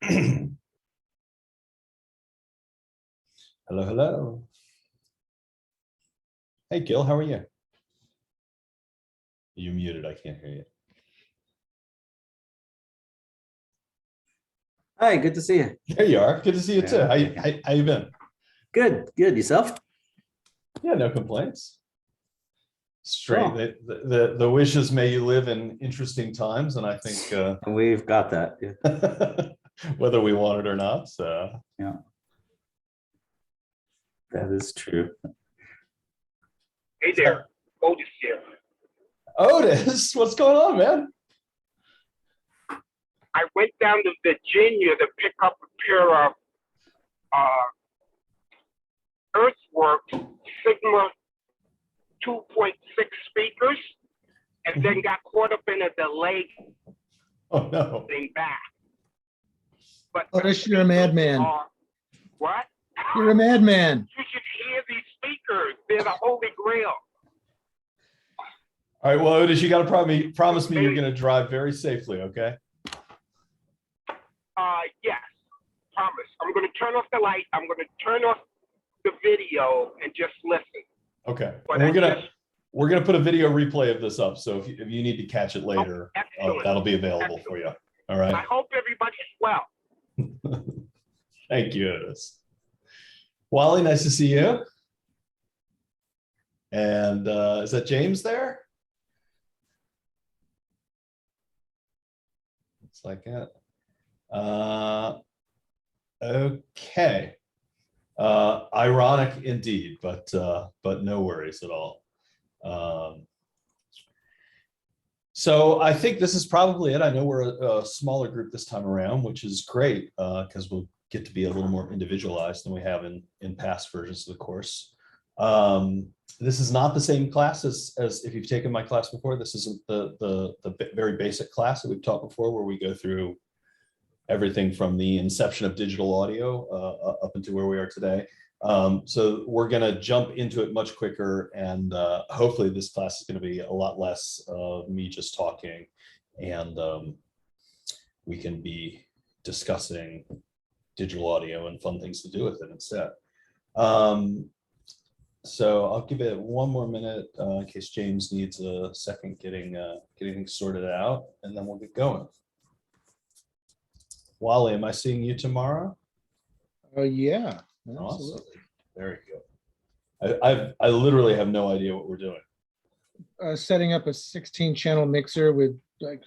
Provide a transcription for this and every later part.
Hello, hello. Hey, Gil, how are you? You muted, I can't hear you. Hi, good to see you. There you are. Good to see you too. Yeah. How you been? Good. Yourself? Yeah, no complaints. Straight. The wishes may you live in interesting times, and I think And we've got that. Yeah. whether we want it or not. So Yeah. That is true. Hey there, Otis here. Otis, what's going on, man? I went down to Virginia to pick up a pair of Earthworks Sigma 2.6 speakers, and then got caught up in a delay Oh no. getting back. But Otis, you're a madman. What? You're a madman. You should hear these speakers. They're the holy grail. All right, well, Otis, you got to promise me you're going to drive very safely, okay? Yes, promise. I'm going to turn off the light. I'm going to turn off the video and just listen. Okay. But And we're gonna put a video replay of this up. So if you need to catch it later, excellent. that'll be available for you. All right. I hope everybody's well. Thank you, Otis. Wally, nice to see you. And is that James there? Looks like it. Okay. Ironic indeed, but no worries at all. So I think this is probably it. I know we're a smaller group this time around, which is great because we'll get to be a little more individualized than we have in past versions of the course. This is not the same class as if you've taken my class before. This isn't the very basic class that we've taught before, where we go through everything from the inception of digital audio up into where we are today. So we're going to jump into it much quicker, and hopefully this class is going to be a lot less of me just talking, and we can be discussing digital audio and fun things to do with it instead. So I'll give it one more minute in case James needs a second getting things sorted out, and then we'll get going. Wally, am I seeing you tomorrow? Yeah. Awesome. Absolutely. Very good. I literally have no idea what we're doing. Setting up a 16-channel mixer with like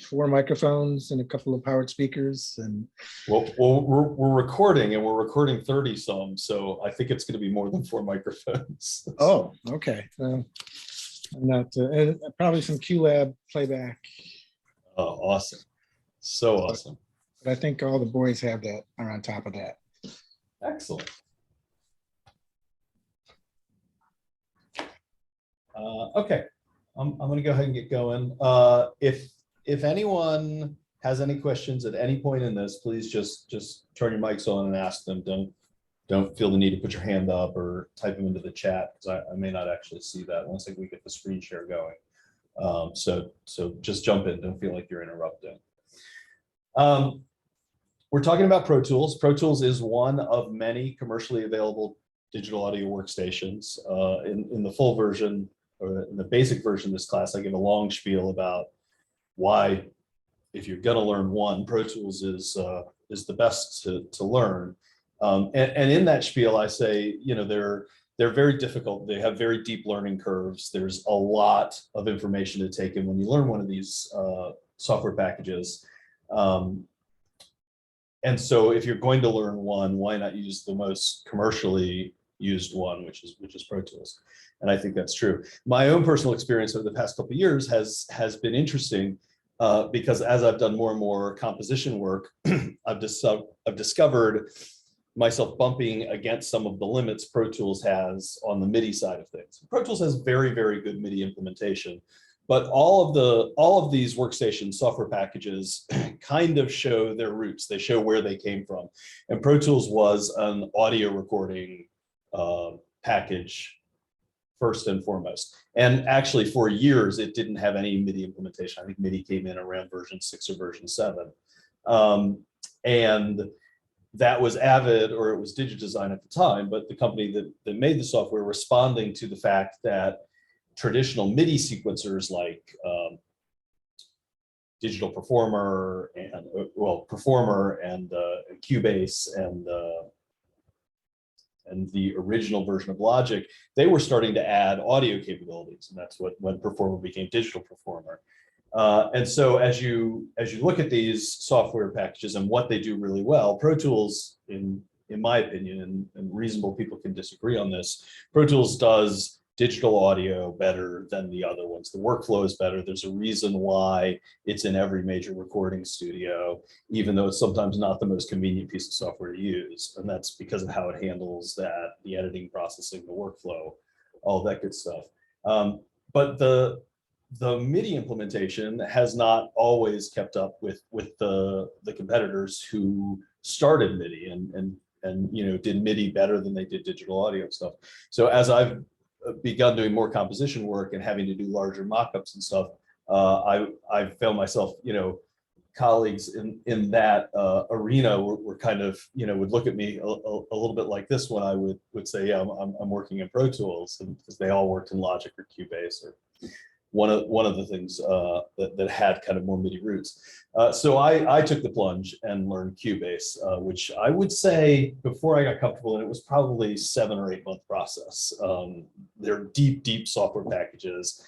4 microphones and a couple of powered speakers, and Well, we're recording, and we're recording 30 some, so I think it's going to be more than 4 microphones. oh, okay. I'm not and probably some QLab playback, Oh, awesome. So awesome. but I think all the boys have that are on top of that. Excellent. Okay, I'm going to go ahead and get going. If anyone has any questions at any point in this, please just turn your mics on and ask them. Don't feel the need to put your hand up or type them into the chat, because I may not actually see that once we get the screen share going. So just jump in. Don't feel like you're interrupting. We're talking about Pro Tools. Pro Tools is one of many commercially available digital audio workstations. In the full version, or in the basic version of this class, I give a long spiel about why, if you're going to learn one, Pro Tools is the best to learn. And in that spiel, I say, they're very difficult. They have very deep learning curves. There's a lot of information to take in when you learn one of these software packages. And so if you're going to learn one, why not use the most commercially used one, which is Pro Tools? And I think that's true. My own personal experience over the past couple of years has been interesting because as I've done more and more composition work, I've discovered myself bumping against some of the limits Pro Tools has on the MIDI side of things. Pro Tools has very, very good MIDI implementation, but all of these workstation software packages kind of show their roots. They show where they came from. And Pro Tools was an audio recording package first and foremost. And actually for years, it didn't have any MIDI implementation. I think MIDI came in around version 6 or version 7. And that was Avid, or it was DigiDesign at the time, but the company that made the software responding to the fact that traditional MIDI sequencers like Digital Performer and Performer and Cubase and the original version of Logic, they were starting to add audio capabilities, and that's when Performer became Digital Performer. And so as you look at these software packages and what they do really well, Pro Tools, in my opinion, and reasonable people can disagree on this, Pro Tools does digital audio better than the other ones. The workflow is better. There's a reason why it's in every major recording studio, even though it's sometimes not the most convenient piece of software to use. And that's because of how it handles that, the editing, processing, the workflow, all that good stuff. But the MIDI implementation has not always kept up with the competitors who started MIDI and did MIDI better than they did digital audio stuff. So as I've begun doing more composition work and having to do larger mock-ups and stuff, I found myself, colleagues in that arena were kind of, would look at me a little bit like this when I would say, yeah, I'm working in Pro Tools, and because they all worked in Logic or Cubase or one of the things that had kind of more MIDI roots. So I took the plunge and learned Cubase, which I would say before I got comfortable, and it was probably 7 or 8 month process. They're deep software packages.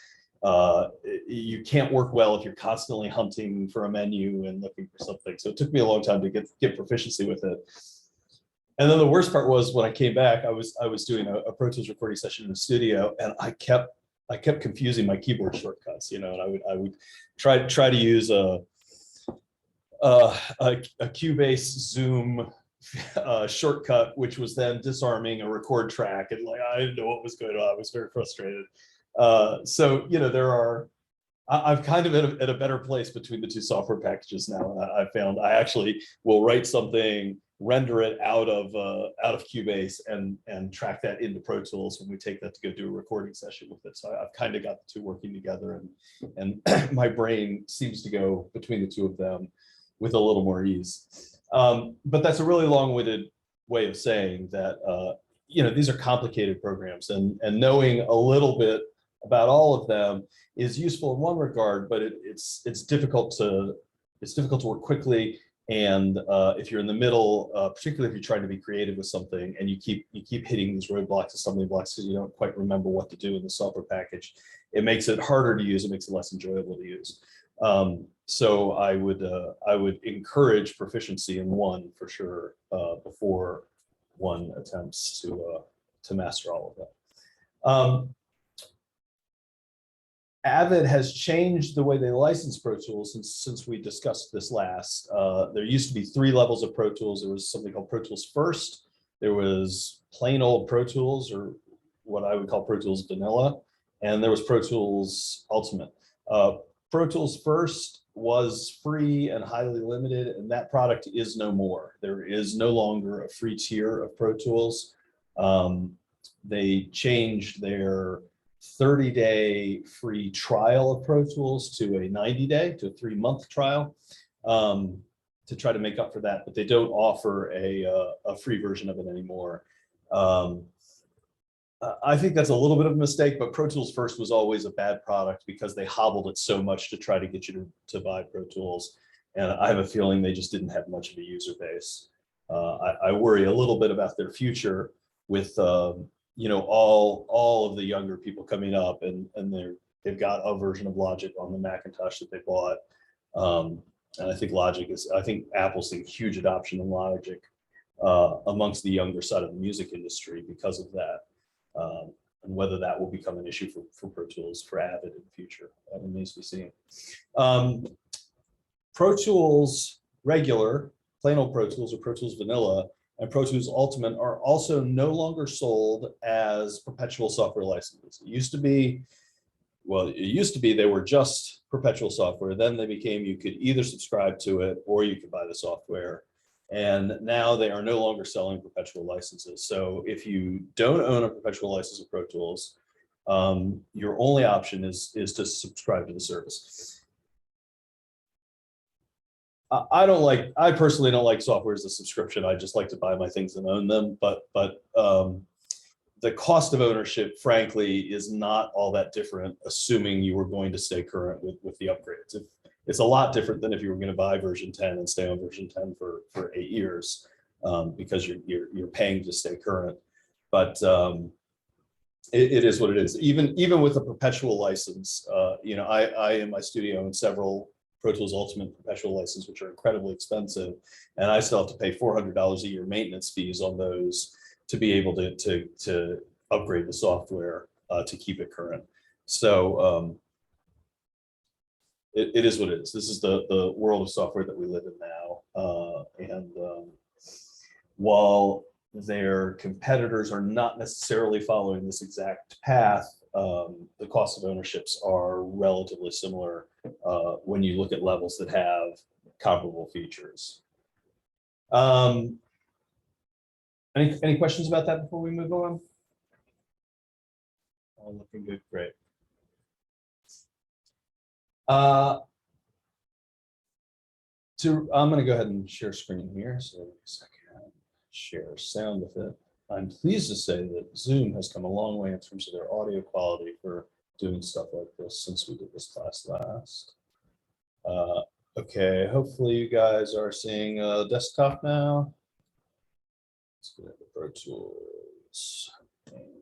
You can't work well if you're constantly hunting for a menu and looking for something. So it took me a long time to get proficiency with it. And then the worst part was when I came back, I was doing a Pro Tools recording session in the studio, and I kept confusing my keyboard shortcuts, and I would try to use a Cubase Zoom shortcut, which was then disarming a record track, and I didn't know what was going on. I was very frustrated. So I'm kind of at a better place between the two software packages now. I found I actually will write something, render it out of Cubase, and track that into Pro Tools when we take that to go do a recording session with it. So I've kind of got the two working together, and my brain seems to go between the two of them with a little more ease. But that's a really long-winded way of saying that these are complicated programs, and knowing a little bit about all of them is useful in one regard, but it's difficult to work quickly. And if you're in the middle, particularly if you're trying to be creative with something, and you keep hitting these roadblocks, assembly blocks, because you don't quite remember what to do in the software package, it makes it harder to use. It makes it less enjoyable to use. So I would encourage proficiency in one for sure before one attempts to master all of that. Avid has changed the way they license Pro Tools since we discussed this last. There used to be 3 levels of Pro Tools. There was something called Pro Tools First. There was plain old Pro Tools, or what I would call Pro Tools Vanilla, and there was Pro Tools Ultimate. Pro Tools First was free and highly limited, and that product is no more. There is no longer a free tier of Pro Tools. They changed their 30-day free trial of Pro Tools to a 90-day, to a 3-month trial, to try to make up for that, but they don't offer a free version of it anymore. I think that's a little bit of a mistake, but Pro Tools First was always a bad product because they hobbled it so much to try to get you to buy Pro Tools, and I have a feeling they just didn't have much of a user base. I worry a little bit about their future with all of the younger people coming up, and they've got a version of Logic on the Macintosh that they bought, and I think Apple's seeing huge adoption in Logic amongst the younger side of the music industry because of that, and whether that will become an issue for Pro Tools, for Avid in the future, remains to be seen. Pro Tools Regular, plain old Pro Tools, or Pro Tools Vanilla, and Pro Tools Ultimate are also no longer sold as perpetual software licenses. It used to be they were just perpetual software. Then they became, you could either subscribe to it or you could buy the software. And now they are no longer selling perpetual licenses. So if you don't own a perpetual license of Pro Tools, your only option is to subscribe to the service. I personally don't like software as a subscription. I just like to buy my things and own them. But the cost of ownership, frankly, is not all that different, assuming you were going to stay current with the upgrades. It's a lot different than if you were going to buy version 10 and stay on version 10 for 8 years, because you're paying to stay current. But it is what it is. Even with a perpetual license, I in my studio own several Pro Tools Ultimate perpetual license, which are incredibly expensive, and I still have to pay $400 a year maintenance fees on those to be able to upgrade the software to keep it current. So it is what it is. This is the world of software that we live in now, and while their competitors are not necessarily following this exact path, the cost of ownerships are relatively similar when you look at levels that have comparable features. Any questions about that before we move on? All looking good, great. I'm going to go ahead and share screen here. So a second, share sound with it. I'm pleased to say that Zoom has come a long way in terms of their audio quality for doing stuff like this since we did this class last. Okay, hopefully you guys are seeing a desktop now. Let's get into Pro Tools. Let's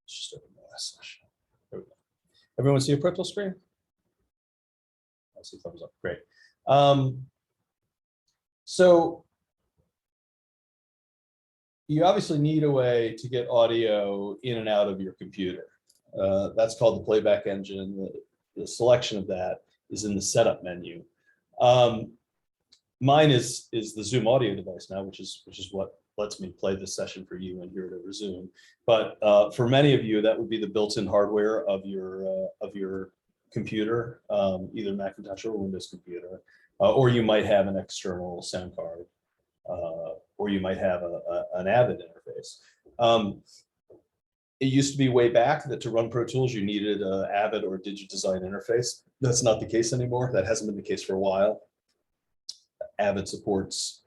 just open the last session. There we go. Everyone see a Pro Tools screen? I see thumbs up. Great. So you obviously need a way to get audio in and out of your computer. That's called the playback engine. The selection of that is in the setup menu. Mine is the Zoom audio device now, which is what lets me play this session for you and hear it over Zoom. But for many of you, that would be the built-in hardware of your computer, either Macintosh or Windows computer, or you might have an external sound card, or you might have an Avid interface. It used to be way back that to run Pro Tools, you needed an Avid or DigiDesign interface. That's not the case anymore. That hasn't been the case for a while. Avid supports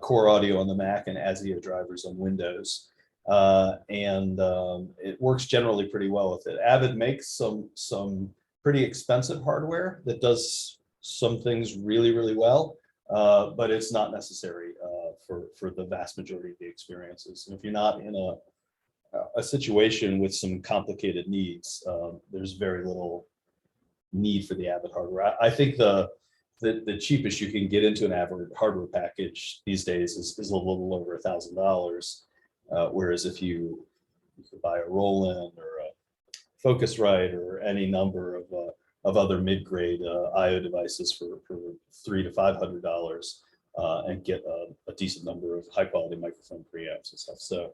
Core Audio on the Mac and ASIO drivers on Windows. It works generally pretty well with it. Avid makes some pretty expensive hardware that does some things really, really well, but it's not necessary for the vast majority of the experiences. And if you're not in a situation with some complicated needs, there's very little need for the Avid hardware. I think the cheapest you can get into an Avid hardware package these days is a little over $1,000, whereas if you could buy a Roland or a Focusrite or any number of other mid-grade I/O devices for $300 to $500 and get a decent number of high-quality microphone preamps and stuff. So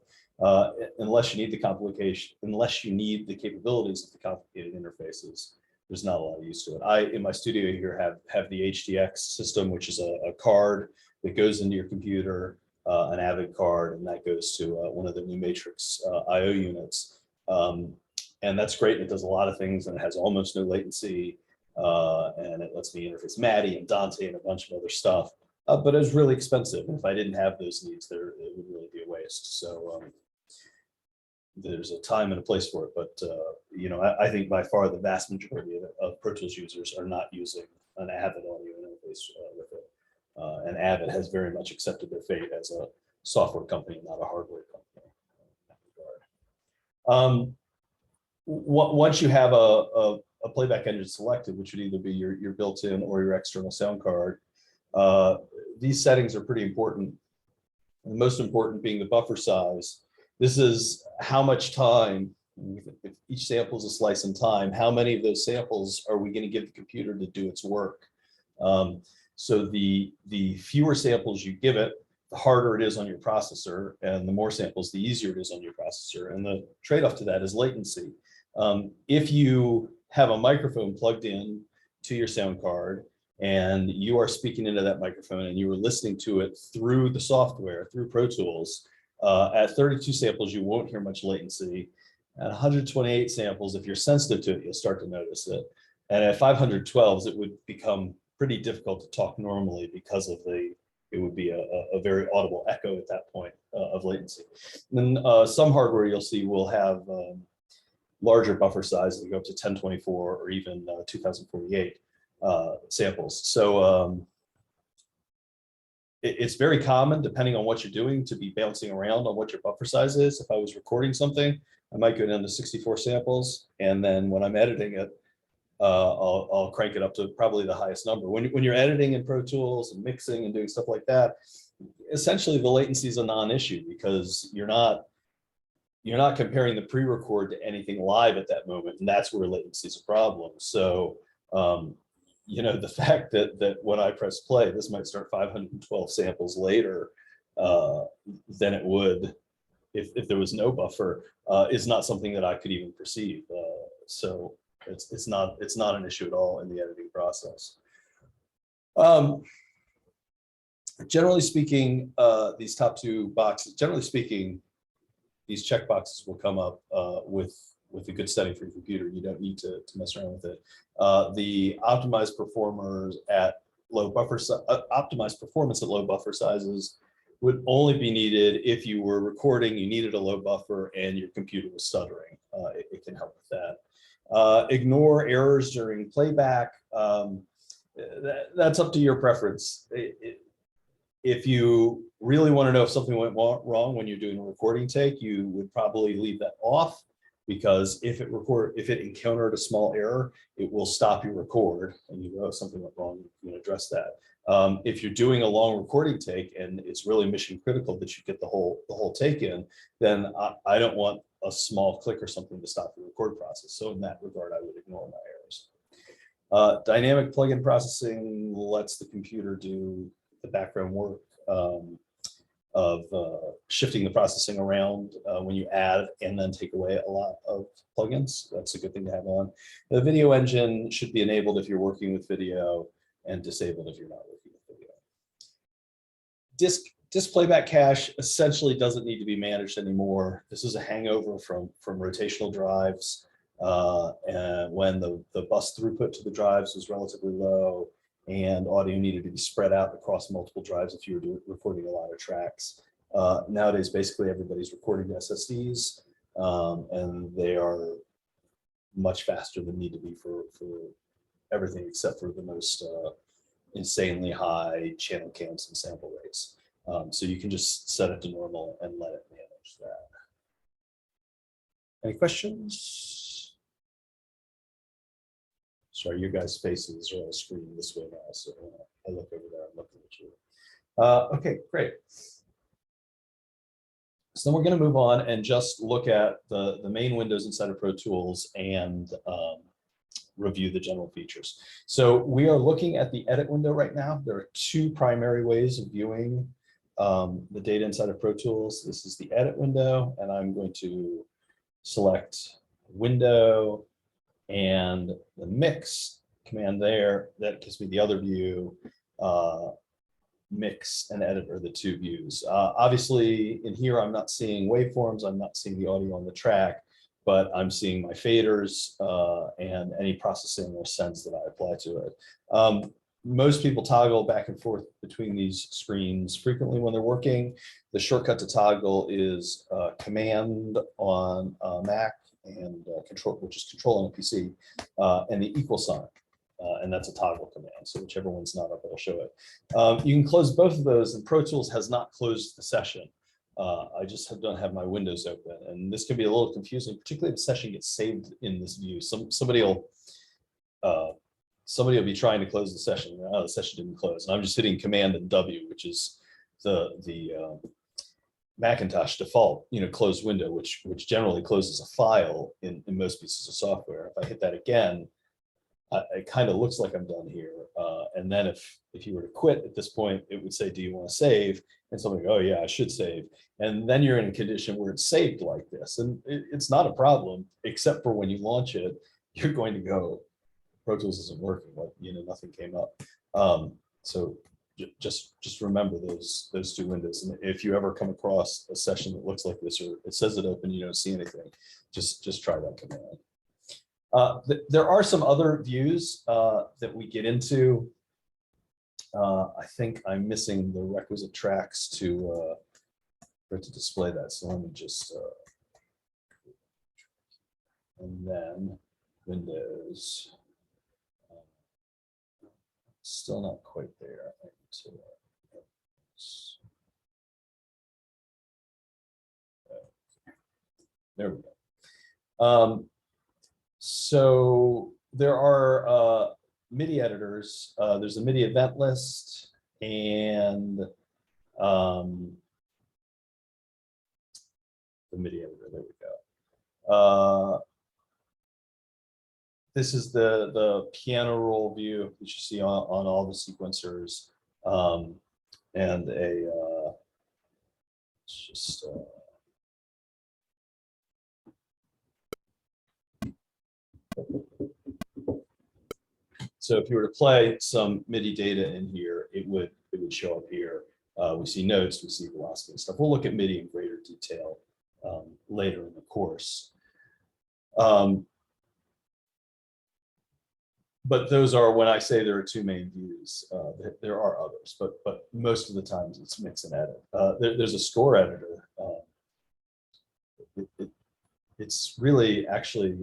unless you need the capabilities of the complicated interfaces, there's not a lot of use to it. I, in my studio here, have the HDX system, which is a card that goes into your computer, an Avid card, and that goes to one of the new Matrix I/O units. And that's great. And it does a lot of things, and it has almost no latency, and it lets me interface Maddie and Dante and a bunch of other stuff. But it was really expensive, and if I didn't have those needs, it would really be a waste. So there's a time and a place for it, but I think by far the vast majority of Pro Tools users are not using an Avid audio interface with it, and Avid has very much accepted their fate as a software company, not a hardware company in that regard. Once you have a playback engine selected, which would either be your built-in or your external sound card, these settings are pretty important. And the most important being the buffer size. This is how much time, if each sample is a slice in time, how many of those samples are we going to give the computer to do its work? So the fewer samples you give it, the harder it is on your processor, and the more samples, the easier it is on your processor. And the trade-off to that is latency. If you have a microphone plugged in to your sound card, and you are speaking into that microphone and you are listening to it through the software, through Pro Tools, at 32 samples, you won't hear much latency. At 128 samples, if you're sensitive to it, you'll start to notice it. And at 512s, it would become pretty difficult to talk normally because of it would be a very audible echo at that point of latency. And then some hardware you'll see will have larger buffer size that go up to 1024 or even 2048 samples. So it's very common, depending on what you're doing, to be bouncing around on what your buffer size is. If I was recording something, I might go down to 64 samples, and then when I'm editing it, I'll crank it up to probably the highest number. When you're editing in Pro Tools and mixing and doing stuff like that, essentially the latency is a non-issue because you're not comparing the pre-record to anything live at that moment, and that's where latency is a problem. So you know, the fact that when I press play, this might start 512 samples later than it would if there was no buffer, is not something that I could even perceive. So it's not an issue at all in the editing process. Generally speaking, these top two boxes, these check boxes will come up with a good setting for your computer. You don't need to mess around with it. The optimized performance at low buffer sizes would only be needed if you were recording, you needed a low buffer, and your computer was stuttering. It can help with that. Ignore errors during playback. That's up to your preference. If you really want to know if something went wrong when you're doing a recording take, you would probably leave that off, because if it encountered a small error, it will stop your record, and you know if something went wrong, you can address that. If you're doing a long recording take and it's really mission critical that you get the whole take in, then I don't want a small click or something to stop the record process. So in that regard, I would ignore my errors. Dynamic plugin processing lets the computer do the background work of shifting the processing around when you add and then take away a lot of plugins. That's a good thing to have on. The video engine should be enabled if you're working with video and disabled if you're not working with video. Disk playback cache essentially doesn't need to be managed anymore. This is a hangover from rotational drives, and when the bus throughput to the drives was relatively low, and audio needed to be spread out across multiple drives if you were recording a lot of tracks. Nowadays, basically everybody's recording SSDs, and they are much faster than need to be for everything except for the most insanely high channel counts and sample rates. So you can just set it to normal and let it manage that. Any questions? Sorry, your guys' faces are all screening this way now, so I look over there and look at you. Okay, great. So then we're going to move on and just look at the main windows inside of Pro Tools and review the general features. So we are looking at the edit window right now. There are two primary ways of viewing the data inside of Pro Tools. This is the edit window, and I'm going to select window and the mix command there. That gives me the other view. Mix and edit are the two views. Obviously in here, I'm not seeing waveforms. I'm not seeing the audio on the track, but I'm seeing my faders and any processing or sense that I apply to it. Most people toggle back and forth between these screens frequently when they're working. The shortcut to toggle is Command on Mac and Control, which is Control on a PC, and the equal sign. And that's a toggle command. So whichever one's not up, it'll show it. You can close both of those, and Pro Tools has not closed the session. I just don't have my windows open, and this can be a little confusing, particularly if the session gets saved in this view. Somebody will be trying to close the session. Oh, the session didn't close, and I'm just hitting Command and W, which is the Macintosh default, closed window, which generally closes a file in most pieces of software. If I hit that again, it kind of looks like I'm done here. And then if you were to quit at this point, it would say, do you want to save? And somebody, oh yeah, I should save. And then you're in a condition where it's saved like this. And it's not a problem, except for when you launch it, you're going to go, Pro Tools isn't working, like, nothing came up. So just remember those two windows. And if you ever come across a session that looks like this, or it says it open, you don't see anything, just try that command. There are some other views that we get into I think I'm missing the requisite tracks to for it to display that. So let me just and then Windows. Still not quite there. I need to, there we go. So there are MIDI editors. There's a MIDI event list and the MIDI editor. There we go. This is the piano roll view that you see on all the sequencers, and it's just so if you were to play some MIDI data in here, it would show up here. We see notes, we see velocity and stuff. We'll look at MIDI in greater detail later in the course. But those are, when I say there are two main views, there are others, but most of the times it's mix and edit. There's a score editor. It's really actually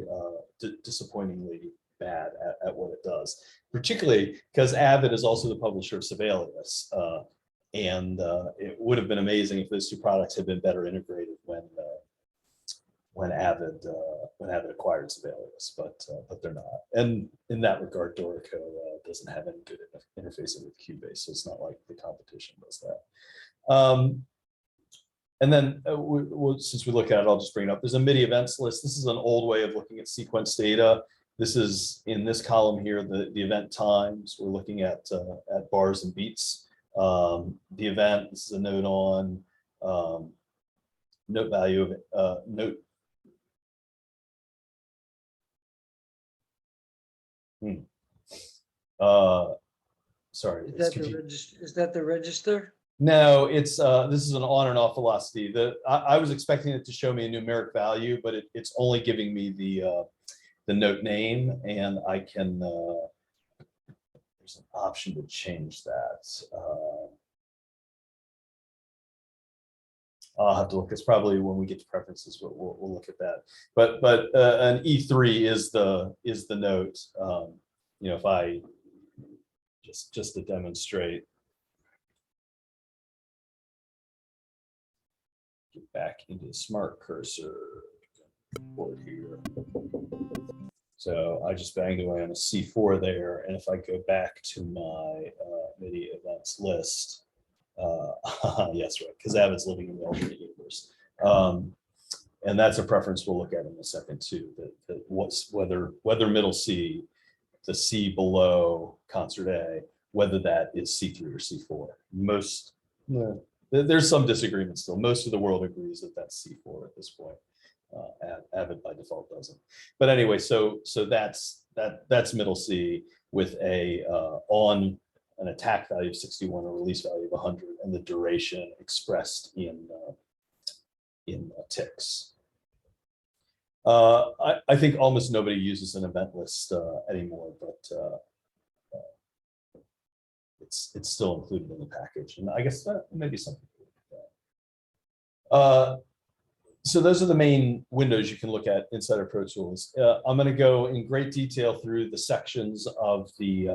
disappointingly bad at what it does, particularly because Avid is also the publisher of Sibelius. And it would have been amazing if those two products had been better integrated when Avid acquired Sibelius, but they're not. And in that regard, Dorico doesn't have any good interfacing with Cubase, so it's not like the competition does that. And then since we look at it, I'll just bring it up. There's a MIDI events list. This is an old way of looking at sequence data. This is in this column here, the event times. We're looking at bars and beats. The event, this is a note on, note value of note. Sorry. Is that the register? No, it's this is an on and off velocity. I was expecting it to show me a numeric value, but it's only giving me the note name, and I can there's an option to change that. I'll have to look. It's probably when we get to preferences, we'll look at that. But an E3 is the note. You know, if I just to demonstrate. Get back into the smart cursor board here. So I just banged away on a C4 there, and if I go back to my MIDI events list, yes, right, because Avid's living in the alternate universe, and that's a preference we'll look at in a second too. That what's whether middle C, the C below concert A, whether that is C3 or C4. Most. There's some disagreement still. Most of the world agrees that that's C4 at this point. Avid by default doesn't. But anyway, so that's middle C with a on an attack value of 61, a release value of 100, and the duration expressed in ticks. I think almost nobody uses an event list anymore, but it's still included in the package, and I guess that maybe some people like that. So those are the main windows you can look at inside of Pro Tools. I'm going to go in great detail through the sections of the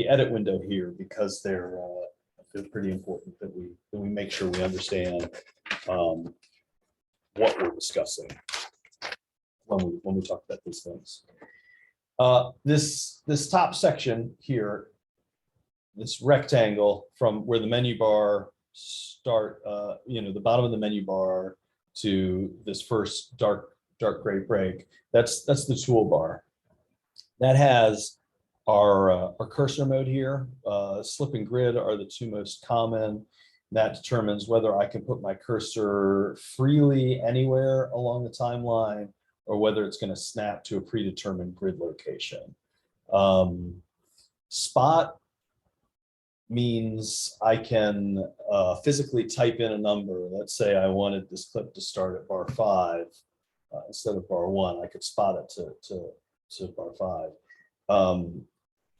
edit window here because they're pretty important that we make sure we understand what we're discussing when we talk about these things. This top section here, this rectangle from where the menu bar start, the bottom of the menu bar to this first dark gray break, that's the toolbar. That has our cursor mode here. Slip and grid are the two most common. That determines whether I can put my cursor freely anywhere along the timeline or whether it's going to snap to a predetermined grid location. Spot means I can physically type in a number. Let's say I wanted this clip to start at bar 5 instead of bar 1. I could spot it to bar 5.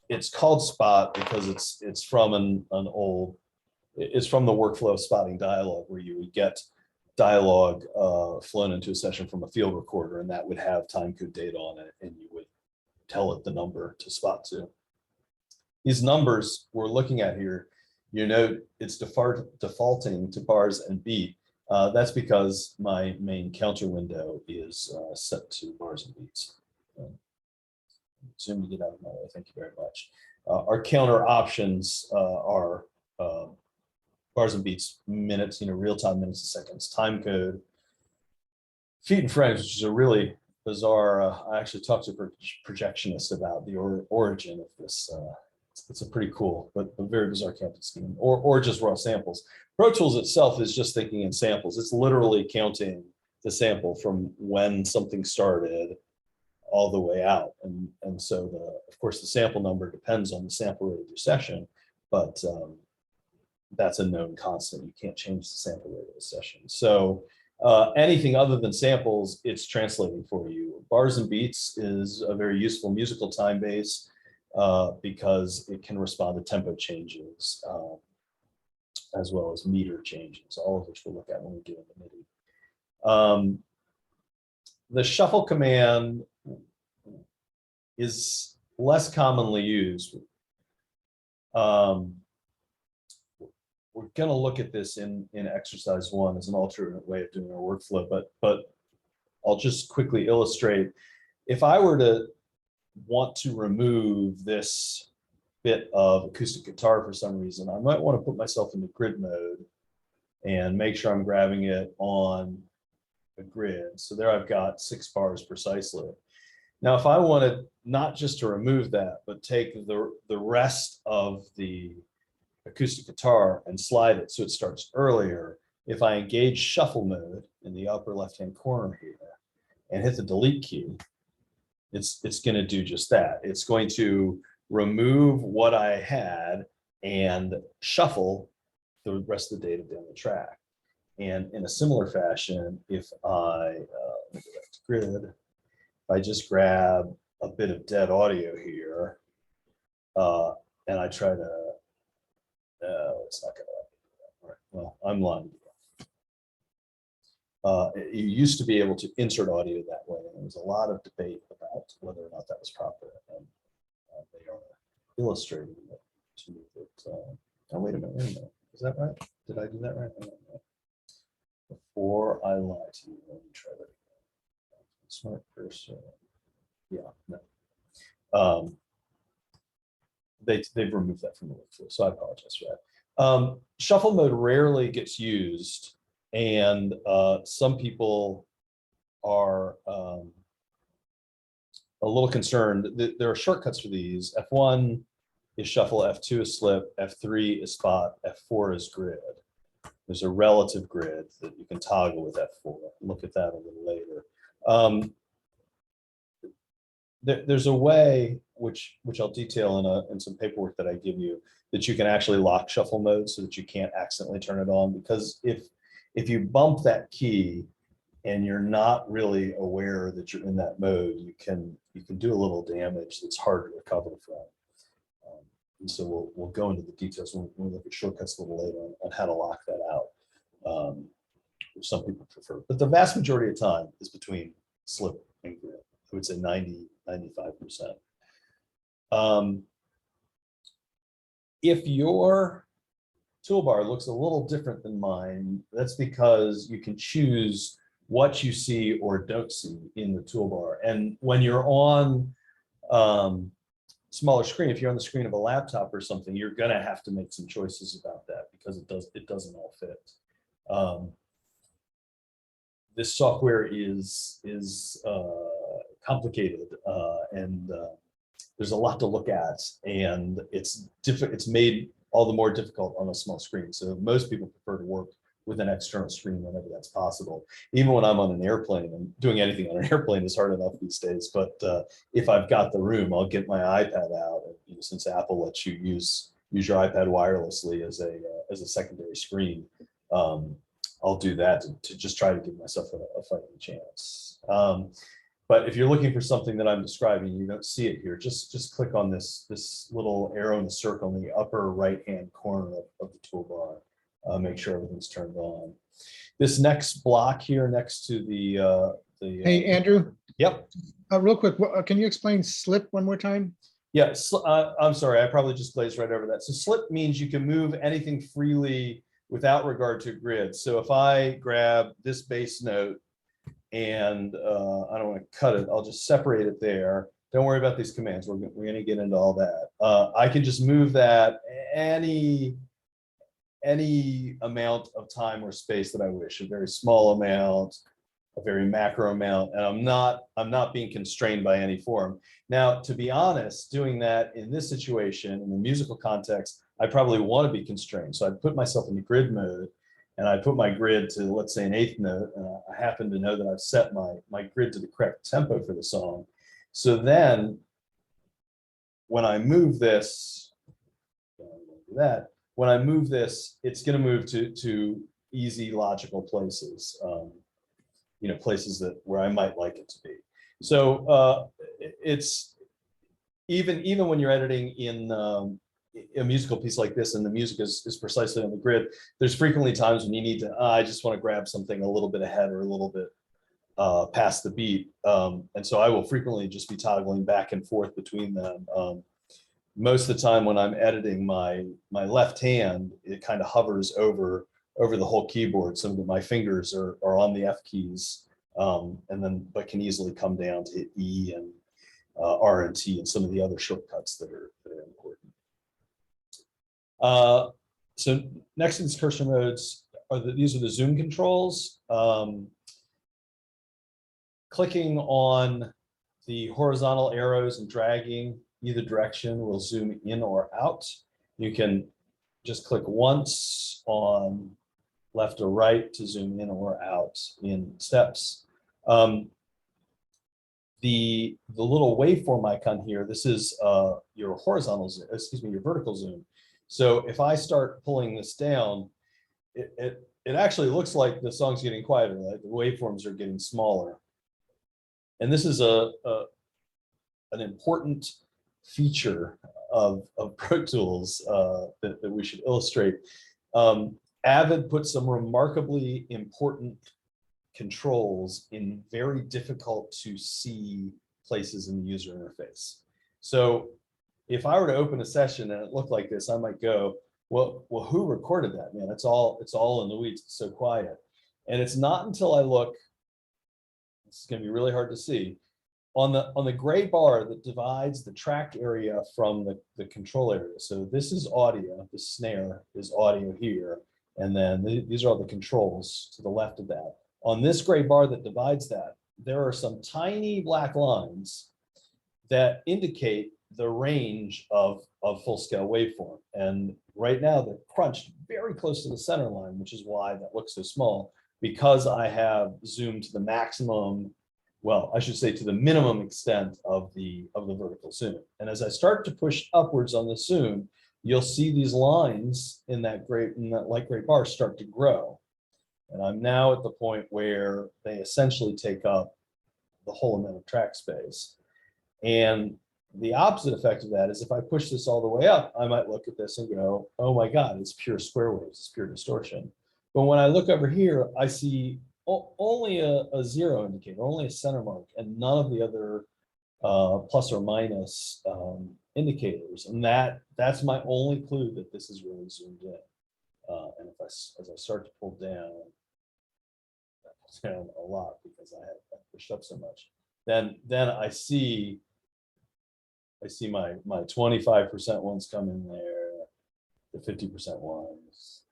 it's called Spot because it's from it's from the workflow of spotting dialogue, where you would get dialogue flown into a session from a field recorder, and that would have time code data on it, and you would tell it the number to spot to. These numbers we're looking at here, you note it's defaulting to bars and beat. That's because my main counter window is set to bars and beats. Zoom to get out of my way. Thank you very much. Our counter options are bars and beats, minutes, real-time minutes and seconds, time code, feet and frames, which is a really bizarre. I actually talked to a projectionist about the origin of this. It's a pretty cool, but a very bizarre counting scheme, or just raw samples. Pro Tools itself is just thinking in samples. It's literally counting the sample from when something started all the way out. And so, of course, the sample number depends on the sample rate of your session, but that's a known constant. You can't change the sample rate of the session. So anything other than samples, it's translating for you. Bars and beats is a very useful musical time base because it can respond to tempo changes as well as meter changes, all of which we'll look at when we get into MIDI. The shuffle command is less commonly used. We're going to look at this in exercise 1 as an alternate way of doing our workflow, but I'll just quickly illustrate. If I were to want to remove this bit of acoustic guitar for some reason, I might want to put myself into grid mode and make sure I'm grabbing it on a grid. So there I've got 6 bars precisely. Now, if I wanted not just to remove that, but take the rest of the acoustic guitar and slide it so it starts earlier, if I engage shuffle mode in the upper left-hand corner here and hit the delete key, it's going to do just that. It's going to remove what I had and shuffle the rest of the data down the track. And in a similar fashion, if I grid, if I just grab a bit of dead audio here and I try to, it's not going to let me do that. All right, well, I'm lying. You used to be able to insert audio that way, and there was a lot of debate about whether or not that was proper. And they are illustrating it to move it. Oh, wait a minute. Is that right? Did I do that right? Before I lie to you, let me try that again. Smart cursor. Yeah, no. They've removed that from the workflow, so I apologize for that. Shuffle mode rarely gets used, and some people are a little concerned. There are shortcuts for these. F1 is shuffle, F2 is slip, F3 is spot, F4 is grid. There's a relative grid that you can toggle with F4. Look at that a little later. There's a way, which I'll detail in some paperwork that I give you, that you can actually lock shuffle mode so that you can't accidentally turn it on. Because if you bump that key and you're not really aware that you're in that mode, you can do a little damage that's hard to recover from. And so we'll go into the details when we look at shortcuts a little later on how to lock that out, which some people prefer. But the vast majority of time is between slip and grid. I would say 90–95%. If your toolbar looks a little different than mine, that's because you can choose what you see or don't see in the toolbar. And when you're on smaller screen, if you're on the screen of a laptop or something, you're going to have to make some choices about that because it doesn't all fit. This software is complicated and there's a lot to look at, and it's made all the more difficult on a small screen. So most people prefer to work with an external screen whenever that's possible. Even when I'm on an airplane, and doing anything on an airplane is hard enough these days, but if I've got the room, I'll get my iPad out. And, since Apple lets you use your iPad wirelessly as a secondary screen, I'll do that to just try to give myself a fighting chance. But if you're looking for something that I'm describing, you don't see it here, just click on this little arrow in the circle in the upper right-hand corner of the toolbar. Make sure everything's turned on. This next block here next to the Hey, Andrew, Yep. real quick, can you explain slip one more time? Yeah, I'm sorry, I probably just glazed right over that. So slip means you can move anything freely without regard to grid. So if I grab this bass note and I don't want to cut it, I'll just separate it there. Don't worry about these commands. We're going to get into all that. I can just move that any amount of time or space that I wish, a very small amount, a very macro amount, and I'm not being constrained by any form. Now, to be honest, doing that in this situation, in the musical context, I probably want to be constrained. So I'd put myself into grid mode, and I put my grid to, let's say, an eighth note. I happen to know that I've set my grid to the correct tempo for the song. So then when I move this, when I move this, it's going to move to easy, logical places, places where I might like it to be. So it's even when you're editing in a musical piece like this, and the music is precisely on the grid, there's frequently times when you need to, I just want to grab something a little bit ahead or a little bit past the beat. And so I will frequently just be toggling back and forth between them. Most of the time when I'm editing, my left hand, it kind of hovers over the whole keyboard. Some of my fingers are on the F keys, but can easily come down to hit E and R and T and some of the other shortcuts that are important. So next to these cursor modes these are the zoom controls. Clicking on the horizontal arrows and dragging either direction will zoom in or out. You can just click once on left or right to zoom in or out in steps. The little waveform icon here, this is your horizontal zoom, your vertical zoom. So if I start pulling this down, it actually looks like the song's getting quieter, like the waveforms are getting smaller. And this is an important feature of Pro Tools that we should illustrate. Avid put some remarkably important controls in very difficult to see places in the user interface. So if I were to open a session and it looked like this, I might go, well, who recorded that, man? It's all in the weeds, it's so quiet. And it's not until I look, it's gonna be really hard to see, on the gray bar that divides the track area from the control area. So this is audio, the snare is audio here, and then these are all the controls to the left of that. On this gray bar that divides that, there are some tiny black lines that indicate the range of full scale waveform. And right now they're crunched very close to the center line, which is why that looks so small, because I have zoomed to the maximum, well, I should say to the minimum extent of the vertical zoom. And as I start to push upwards on the zoom, you'll see these lines in that light gray bar start to grow. And I'm now at the point where they essentially take up the whole amount of track space. And the opposite effect of that is if I push this all the way up, I might look at this and go, oh my God, it's pure square waves, it's pure distortion. But when I look over here, I see only a zero indicator, only a center mark, and none of the other plus or minus indicators. And that's my only clue that this is really zoomed in. And as I start to pull down a lot because I have pushed up so much, then I see my 25% ones come in there, the 50% ones,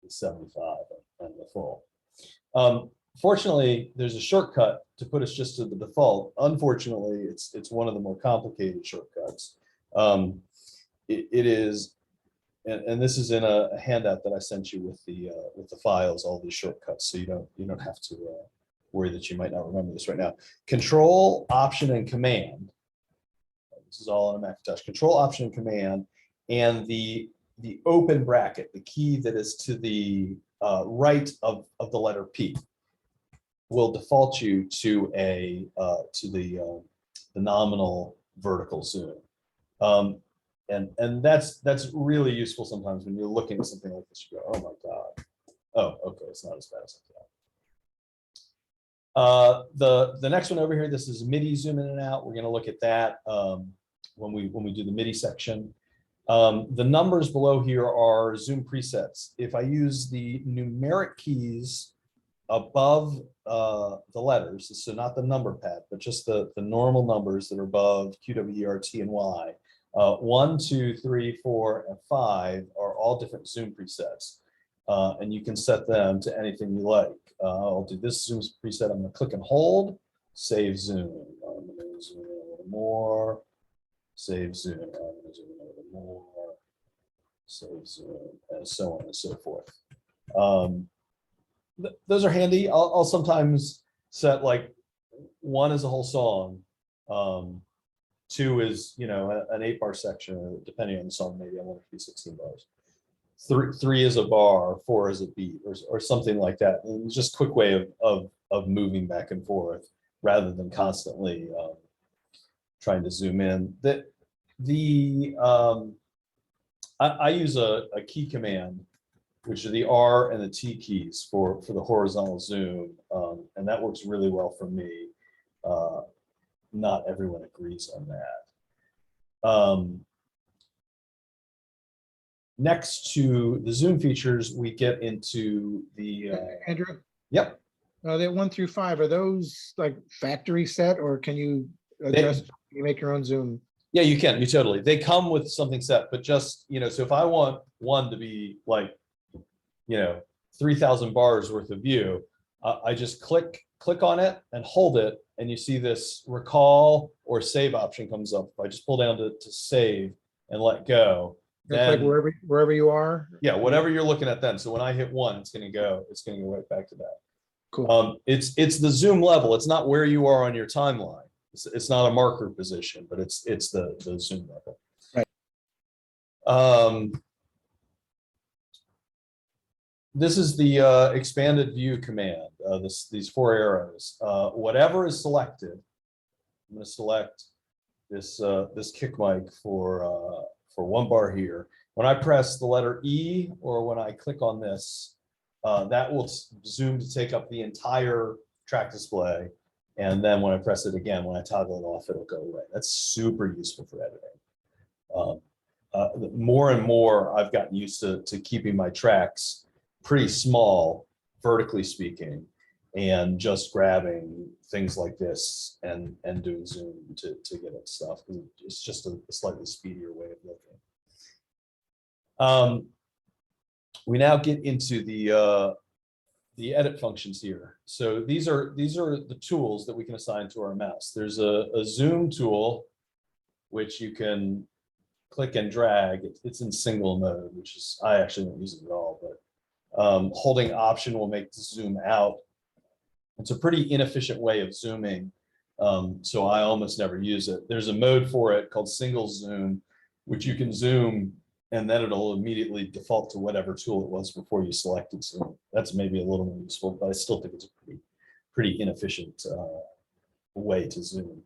the 75, and the full. Fortunately, there's a shortcut to put us just to the default. Unfortunately, it's one of the more complicated shortcuts. It is, and this is in a handout that I sent you with the files, all these shortcuts, so you don't have to worry that you might not remember this right now. Control, Option, and Command. This is all on a Macintosh. Control, Option, and Command, and the open bracket, the key that is to the right of the letter P. will default you to the nominal vertical zoom. And that's really useful sometimes when you're looking at something like this. You go, oh my God. Oh, okay, it's not as bad as I thought. The next one over here, this is MIDI zoom in and out. We're going to look at that when we do the MIDI section. The numbers below here are zoom presets. If I use the numeric keys above the letters, so not the number pad, but just the normal numbers that are above Q, W, E, R, T, and Y, 1, 2, 3, 4, and 5 are all different zoom presets. And you can set them to anything you like. I'll do this zoom preset. I'm going to click and hold, save zoom. I'm going to zoom in a little more, save zoom. I'm going to zoom in a little more, save zoom, and so on and so forth. Those are handy. I'll sometimes set like 1 is a whole song. 2 is, you know, an 8-bar section, or depending on the song, maybe I want it to be 16 bars. 3 is a bar, 4 is a beat, or something like that. And it's just a quick way of moving back and forth rather than constantly trying to zoom in. I use a key command, which are the R and the T keys for the horizontal zoom, and that works really well for me. Not everyone agrees on that. Next to the zoom features, we get into the Andrew, yep. that 1 through 5, are those like factory set, or can you adjust, you make your own zoom? Yeah, you can. You totally. They come with something set, but just, you know, so if I want 1 to be like, you know, 3,000 bars worth of view, I just click on it and hold it, and you see this recall or save option comes up. If I just pull down to save and let go, It's like then wherever you are. yeah, whatever you're looking at then. So when I hit 1, it's going to go right back to that. Cool. It's the zoom level. It's not where you are on your timeline. It's not a marker position, but it's the zoom level. Right. This is the expanded view command. These 4 arrows. Whatever is selected, I'm going to select this kick mic for 1 bar here. When I press the letter E, or when I click on this, that will zoom to take up the entire track display. And then when I press it again, when I toggle it off, it'll go away. That's super useful for editing. More and more, I've gotten used to keeping my tracks pretty small, vertically speaking, and just grabbing things like this and doing zoom to get at stuff. It's just a slightly speedier way of looking. We now get into the edit functions here. So these are the tools that we can assign to our mouse. There's a zoom tool, which you can click and drag. It's in single mode, which is, I actually don't use it at all, but holding option will make the zoom out. It's a pretty inefficient way of zooming, so I almost never use it. There's a mode for it called single zoom, which you can zoom and then it'll immediately default to whatever tool it was before you selected. So that's maybe a little more useful, but I still think it's a pretty inefficient way to zoom.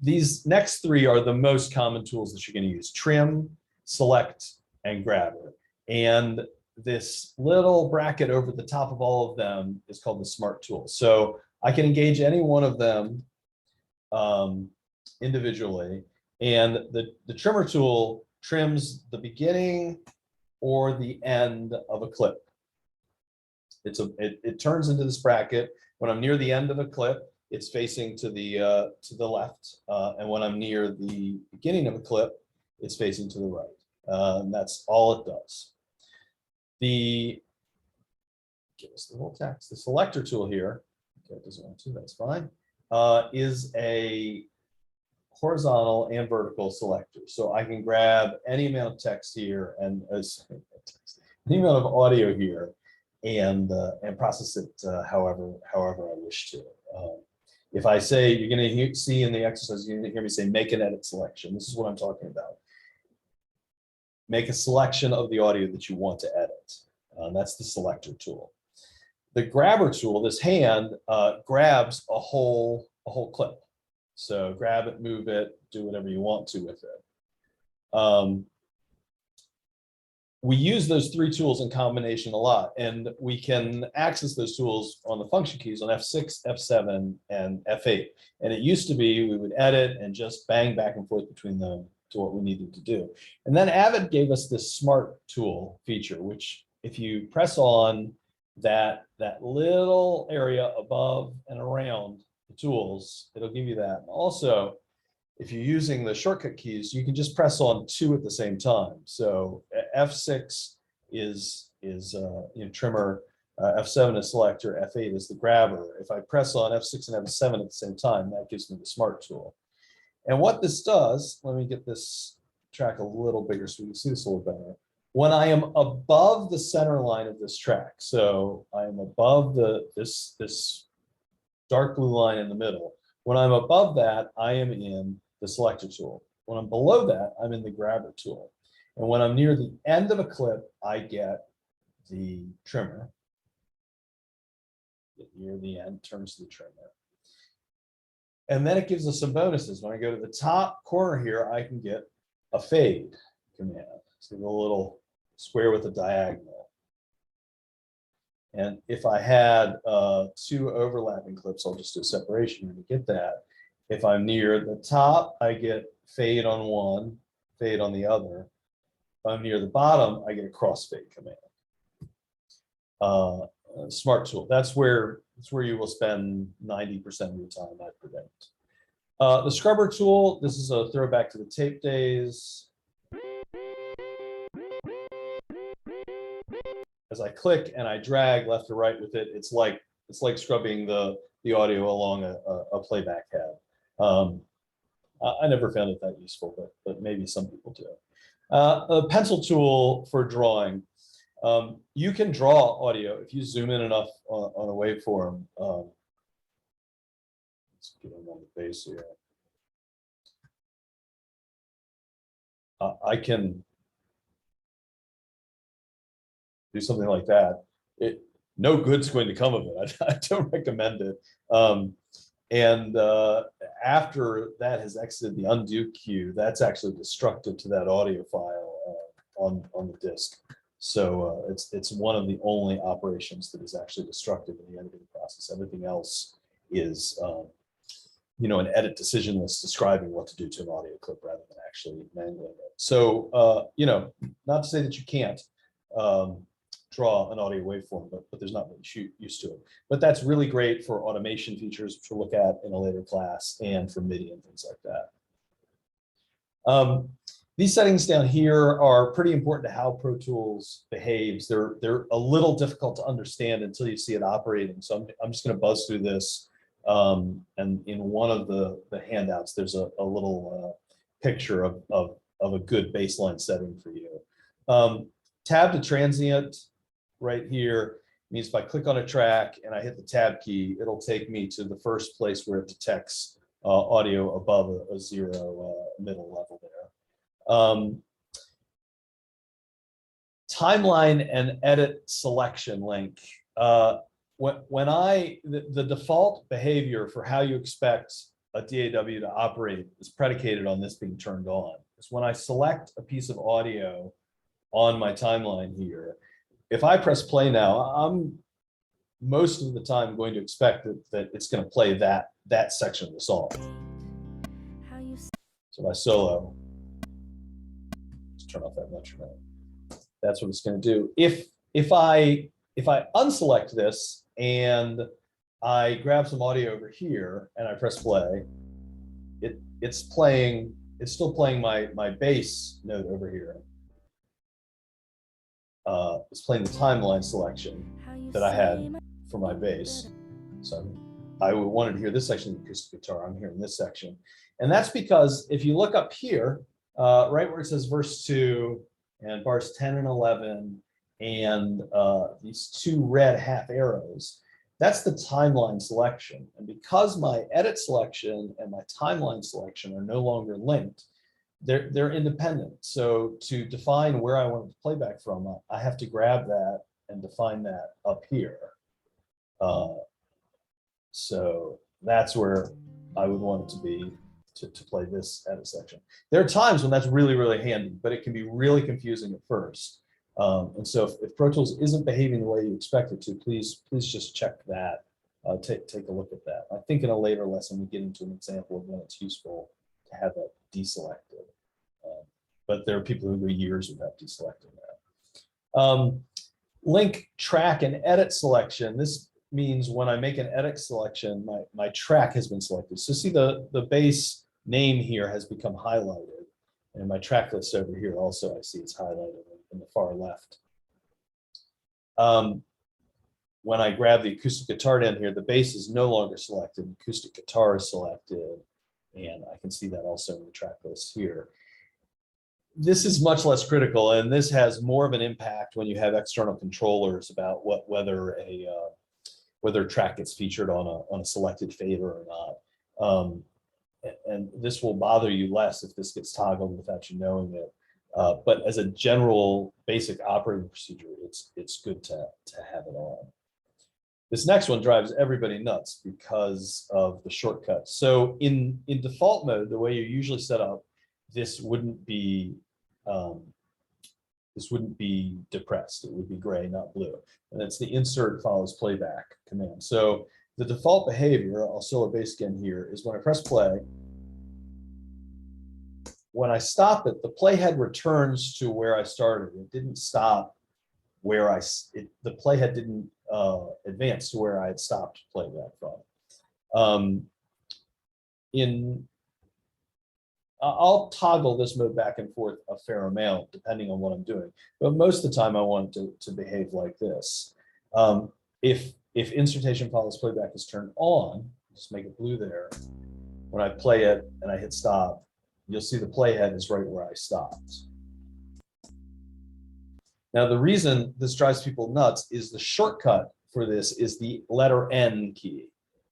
These next 3 are the most common tools that you're going to use: trim, select, and grabber. And this little bracket over the top of all of them is called the smart tool. So I can engage any one of them individually, and the trimmer tool trims the beginning or the end of a clip. It turns into this bracket. When I'm near the end of a clip, it's facing to the left, and when I'm near the beginning of a clip, it's facing to the right. And that's all it does. Give us the whole text. The selector tool here, okay, it doesn't want to, that's fine, is a horizontal and vertical selector. So I can grab any amount of text here and any amount of audio here and process it however I wish to. If I say, you're going to see in the exercise, you're going to hear me say, make an edit selection. This is what I'm talking about. Make a selection of the audio that you want to edit. That's the selector tool. The grabber tool, this hand, grabs a whole clip. So grab it, move it, do whatever you want to with it. We use those three tools in combination a lot, and we can access those tools on the function keys on F6, F7, and F8. And it used to be we would edit and just bang back and forth between them to what we needed to do. And then Avid gave us this smart tool feature, which if you press on that little area above and around the tools, it'll give you that. And also, if you're using the shortcut keys, you can just press on two at the same time. So F6 is trimmer, F7 is selector, F8 is the grabber. If I press on F6 and F7 at the same time, that gives me the smart tool. And what this does, let me get this track a little bigger so we can see this a little better. When I am above the center line of this track, so I am above this dark blue line in the middle. When I'm above that, I am in the selector tool. When I'm below that, I'm in the grabber tool. And when I'm near the end of a clip, I get the trimmer. Get near the end, turns to the trimmer. And then it gives us some bonuses. When I go to the top corner here, I can get a fade command. So the little square with a diagonal. And if I had two overlapping clips, I'll just do a separation to get that. If I'm near the top, I get fade on one, fade on the other. If I'm near the bottom, I get a crossfade command. Smart tool. That's where you will spend 90% of your time, I predict. The scrubber tool, this is a throwback to the tape days. As I click and I drag left to right with it, it's like scrubbing the audio along a playback head. I never found it that useful, but maybe some people do. A pencil tool for drawing. You can draw audio if you zoom in enough on a waveform. Let's get on the base here. I can do something like that. No good's going to come of it. I don't recommend it. And after that has exited the undo queue, that's actually destructive to that audio file on the disk. So it's one of the only operations that is actually destructive in the editing process. Everything else is an edit decision list describing what to do to an audio clip rather than actually mangling it. So not to say that you can't draw an audio waveform, but there's not much use to it. But that's really great for automation features, which we'll look at in a later class, and for MIDI and things like that. These settings down here are pretty important to how Pro Tools behaves. They're a little difficult to understand until you see it operating. So I'm just going to buzz through this. And in one of the handouts, there's a little picture of a good baseline setting for you. Tab to transient right here means if I click on a track and I hit the tab key, it'll take me to the first place where it detects audio above a zero middle level there. Timeline and edit selection link. When the default behavior for how you expect a DAW to operate is predicated on this being turned on. It's when I select a piece of audio on my timeline here, if I press play now, I'm most of the time going to expect that it's going to play that section of the song. So my solo, let's turn off that metronome. That's what it's going to do. If I unselect this and I grab some audio over here and I press play, it's still playing my bass note over here. It's playing the timeline selection that I had for my bass. So I wanted to hear this section of the acoustic guitar. I'm hearing this section. And that's because if you look up here, right where it says verse 2 and bars 10 and 11 and these two red half arrows, that's the timeline selection. And because my edit selection and my timeline selection are no longer linked, they're independent. So to define where I want to playback from, I have to grab that and define that up here. So that's where I would want it to be to play this edit section. There are times when that's really, really handy, but it can be really confusing at first. And so if Pro Tools isn't behaving the way you expect it to, please just check that. Take a look at that. I think in a later lesson, we get into an example of when it's useful to have that deselected. But there are people who go years without deselecting that. Link, track, and edit selection. This means when I make an edit selection, my track has been selected. So see the base name here has become highlighted. And my track list over here also I see it's highlighted in the far left. When I grab the acoustic guitar down here, the bass is no longer selected. Acoustic guitar is selected. And I can see that also in the track list here. This is much less critical, and this has more of an impact when you have external controllers about whether a track gets featured on a selected fader or not. And this will bother you less if this gets toggled without you knowing it. But as a general basic operating procedure, it's good to have it on. This next one drives everybody nuts because of the shortcuts. So in default mode, the way you're usually set up, this wouldn't be depressed. It would be gray, not blue. And it's the insert follows playback command. So the default behavior, I'll solo bass again here, is when I press play, when I stop it, the playhead returns to where I started. It didn't stop where the playhead didn't advance to where I had stopped playback from. I'll toggle this mode back and forth a fair amount depending on what I'm doing, but most of the time I want it to behave like this. If insertion follows playback is turned on, just make it blue there. When I play it and I hit stop, you'll see the playhead is right where I stopped. Now the reason this drives people nuts is the shortcut for this is the letter N key.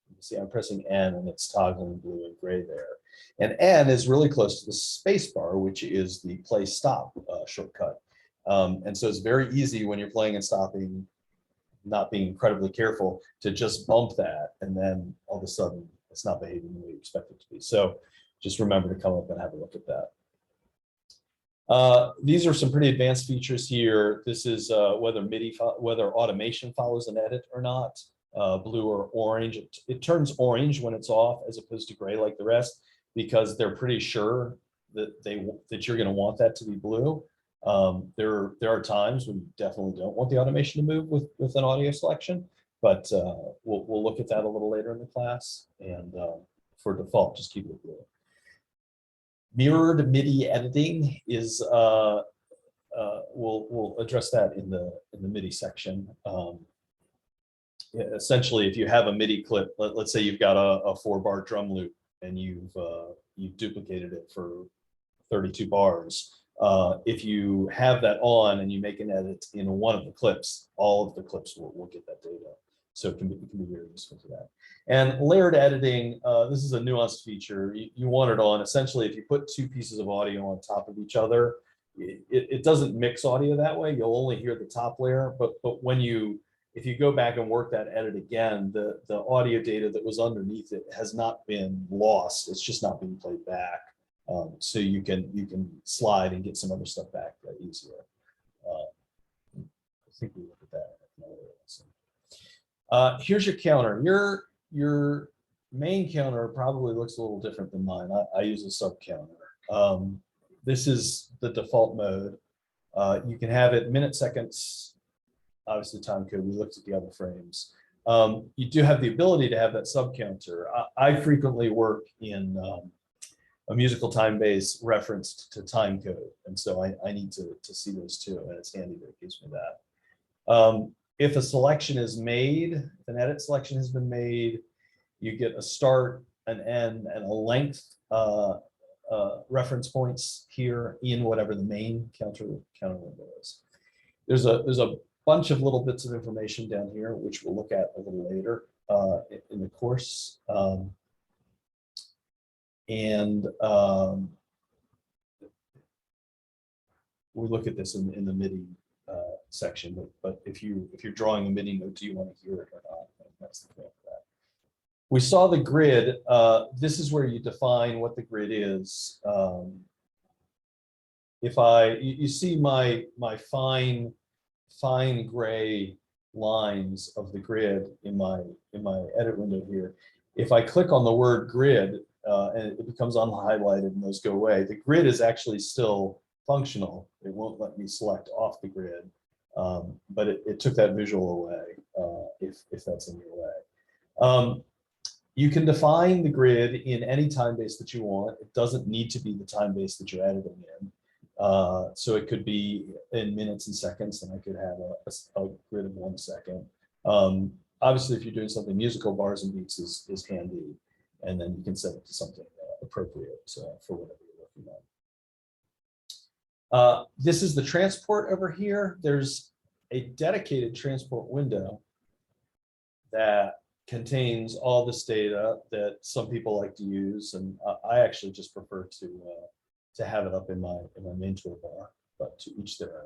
You see I'm pressing N and it's toggling blue and gray there. And N is really close to the space bar, which is the play stop shortcut. And so it's very easy when you're playing and stopping, not being incredibly careful, to just bump that. And then all of a sudden it's not behaving the way you expect it to be. So just remember to come up and have a look at that. These are some pretty advanced features here. This is whether automation follows an edit or not, blue or orange. It turns orange when it's off as opposed to gray like the rest, because they're pretty sure that you're going to want that to be blue. There are times when you definitely don't want the automation to move with an audio selection, but we'll look at that a little later in the class. And for default, just keep it blue. Mirrored MIDI editing is we'll address that in the MIDI section. Essentially, if you have a MIDI clip, let's say you've got a 4-bar drum loop and you've duplicated it for 32 bars. If you have that on and you make an edit in one of the clips, all of the clips will get that data. So it can be very useful for that. And layered editing, this is a nuanced feature. You want it on. Essentially, if you put two pieces of audio on top of each other, it doesn't mix audio that way. You'll only hear the top layer. But if you go back and work that edit again, the audio data that was underneath it has not been lost. It's just not being played back. So you can slide and get some other stuff back easier. I think we look at that. Here's your counter. Your main counter probably looks a little different than mine. I use a sub counter. This is the default mode. You can have it minute, seconds, obviously time code. We looked at the other frames. You do have the ability to have that sub counter. I frequently work in a musical time base referenced to time code. And so I need to see those too. And it's handy that it gives me that. If a selection is made, if an edit selection has been made, you get a start, an end, and a length reference points here in whatever the main counter window is. There's a bunch of little bits of information down here, which we'll look at a little later in the course. We look at this in the MIDI section, but if you're drawing a MIDI note, do you want to hear it or not? that's the command for that. We saw the grid. This is where you define what the grid is. If you see my fine gray lines of the grid in my edit window here. If I click on the word grid and it becomes unhighlighted and those go away, the grid is actually still functional. It won't let me select off the grid, but it took that visual away if that's in your way. You can define the grid in any time base that you want. It doesn't need to be the time base that you're editing in. So it could be in minutes and seconds, and I could have a grid of 1 second. Obviously, if you're doing something musical, bars and beats is handy, and then you can set it to something appropriate for whatever you're working on. This is the transport over here. There's a dedicated transport window that contains all this data that some people like to use, and I actually just prefer to have it up in my main toolbar, but to each their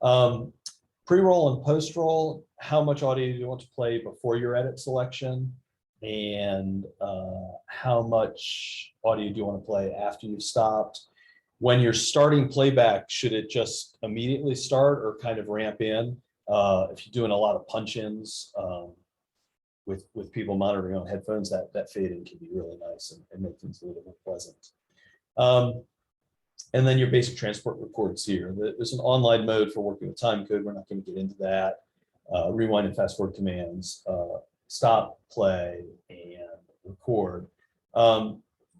own. Pre-roll and post-roll, how much audio do you want to play before your edit selection, and how much audio do you want to play after you've stopped? When you're starting playback, should it just immediately start or kind of ramp in? If you're doing a lot of punch-ins with people monitoring on headphones, that fade-in can be really nice and make things a little bit pleasant. And then your basic transport records here. There's an online mode for working with time code. We're not going to get into that. Rewind and fast forward commands, stop, play, and record.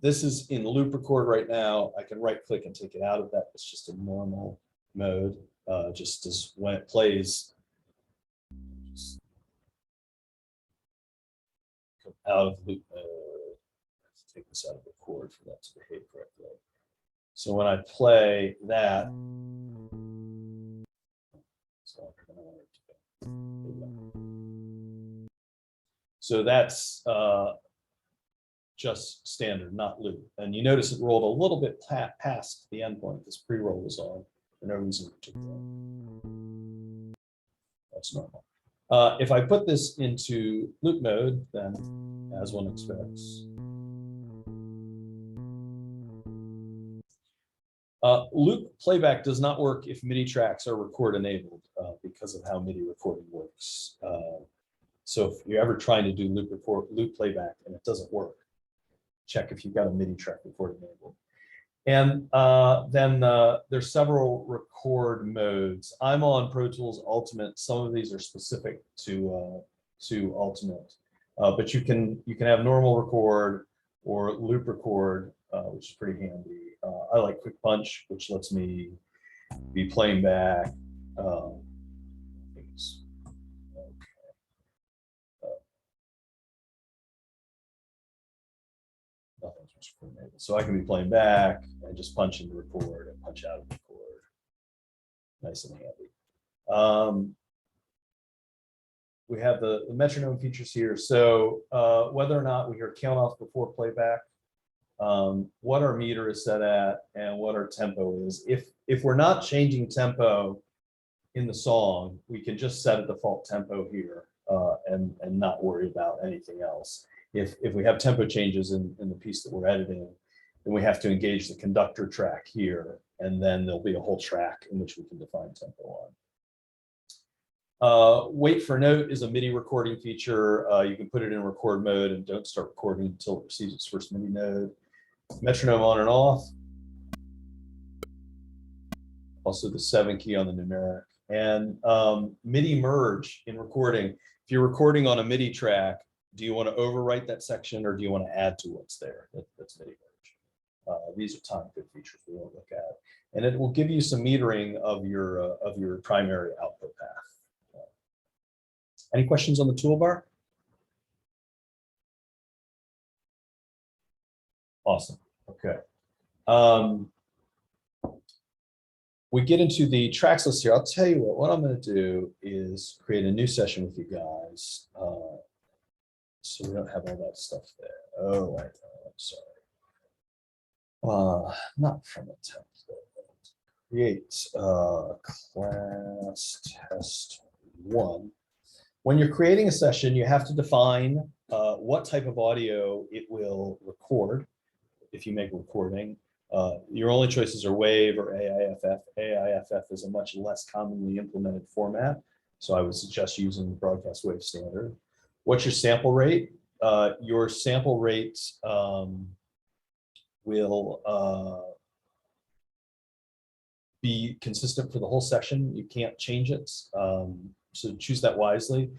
This is in loop record right now. I can right click and take it out of that. It's just a normal mode, just as when it plays. Just come out of loop mode. Let's take this out of record for that to behave correctly. So when I play that, so that's just standard, not loop. And you notice it rolled a little bit past the endpoint. This pre-roll was on for no reason particular. That's normal. If I put this into loop mode, then as one expects, loop playback does not work if MIDI tracks are record enabled because of how MIDI recording works. So if you're ever trying to do loop playback and it doesn't work, check if you've got a MIDI track record enabled. And then there's several record modes. I'm on Pro Tools Ultimate. Some of these are specific to Ultimate, but you can have normal record or loop record, which is pretty handy. I like Quick Punch, which lets me be playing back. So I can be playing back and just punch into record and punch out of record. Nice and handy. We have the metronome features here. So whether or not we hear count off before playback, what our meter is set at, and what our tempo is. If we're not changing tempo in the song, we can just set a default tempo here and not worry about anything else. If we have tempo changes in the piece that we're editing, then we have to engage the conductor track here, and then there'll be a whole track in which we can define tempo on. Wait for note is a MIDI recording feature. You can put it in record mode and don't start recording until it receives its first MIDI node. Metronome on and off. Also the 7 key on the numeric. And MIDI merge in recording. If you're recording on a MIDI track, do you want to overwrite that section or do you want to add to what's there? That's MIDI merge. These are time code features we won't look at. And it will give you some metering of your primary output path. Any questions on the toolbar? Awesome. Okay. We get into the tracks list here. I'll tell you what I'm going to do is create a new session with you guys. So we don't have all that stuff there. Oh, I'm sorry. Not from a template. Create class test 1. When you're creating a session, you have to define what type of audio it will record. If you make a recording, your only choices are WAV or AIFF. AIFF is a much less commonly implemented format, so I would suggest using the broadcast wave standard. What's your sample rate? Your sample rate will be consistent for the whole session. You can't change it, so choose that wisely.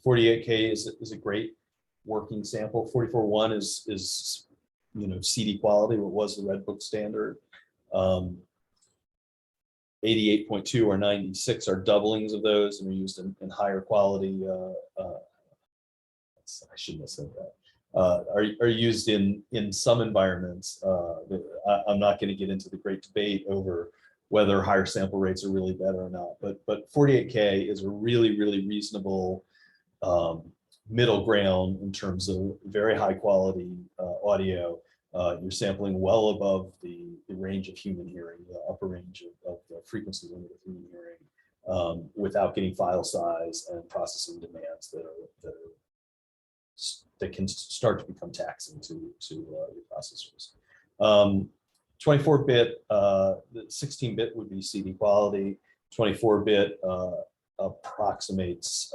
48K is a great working sample. 44.1 is CD quality, what was the Redbook standard. 88.2 or 96 are doublings of those and are used in higher quality. I shouldn't have said that. Are used in some environments. I'm not going to get into the great debate over whether higher sample rates are really better or not, but 48K is a really, really reasonable middle ground in terms of very high quality audio. You're sampling well above the range of human hearing, the upper range of the frequency limit of human hearing, without getting file size and processing demands that can start to become taxing to your processors. 24-bit, 16-bit would be CD quality. 24-bit approximates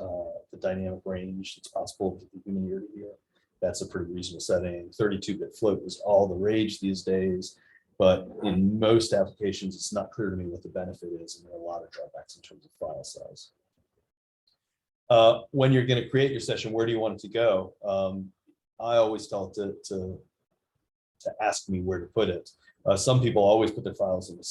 the dynamic range that's possible for the human ear to hear. That's a pretty reasonable setting. 32-bit float is all the rage these days, but in most applications, it's not clear to me what the benefit is, and there are a lot of drawbacks in terms of file size. When you're going to create your session, where do you want it to go? I always tell it to ask me where to put it. Some people always put their files in the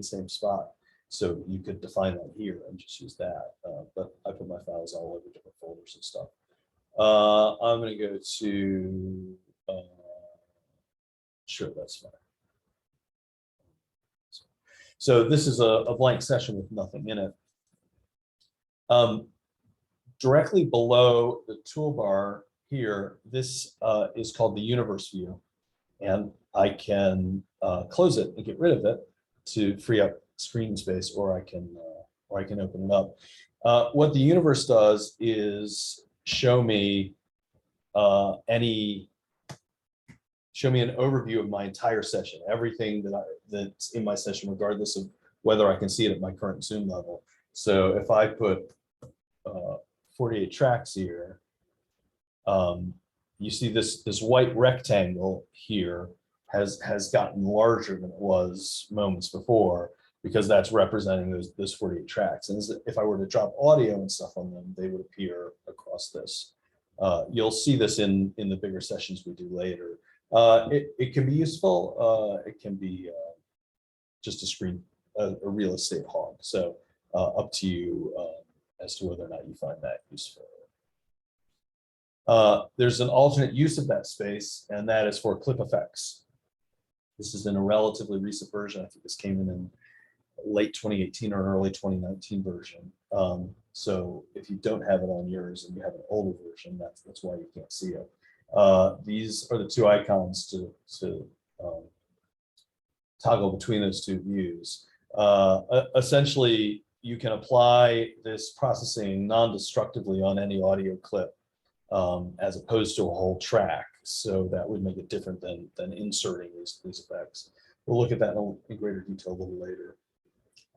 same spot, so you could define that here and just use that. But I put my files all over different folders and stuff. I'm going to go to sure, that's fine. So this is a blank session with nothing in it. Directly below the toolbar here, this is called the universe view, and I can close it and get rid of it to free up screen space, or I can open it up. What the universe does is show me an overview of my entire session, everything that's in my session, regardless of whether I can see it at my current Zoom level. So if I put 48 tracks here, you see this white rectangle here has gotten larger than it was moments before, because that's representing those 48 tracks. And if I were to drop audio and stuff on them, they would appear across this. You'll see this in the bigger sessions we do later. It can be useful. It can be just a real estate hog. So up to you as to whether or not you find that useful. There's an alternate use of that space, and that is for clip effects. This is in a relatively recent version. I think this came in late 2018 or an early 2019 version. So if you don't have it on yours and you have an older version, that's why you can't see it. These are the two icons to toggle between those two views. Essentially, you can apply this processing non-destructively on any audio clip, as opposed to a whole track. So that would make it different than inserting these effects. We'll look at that in greater detail a little later.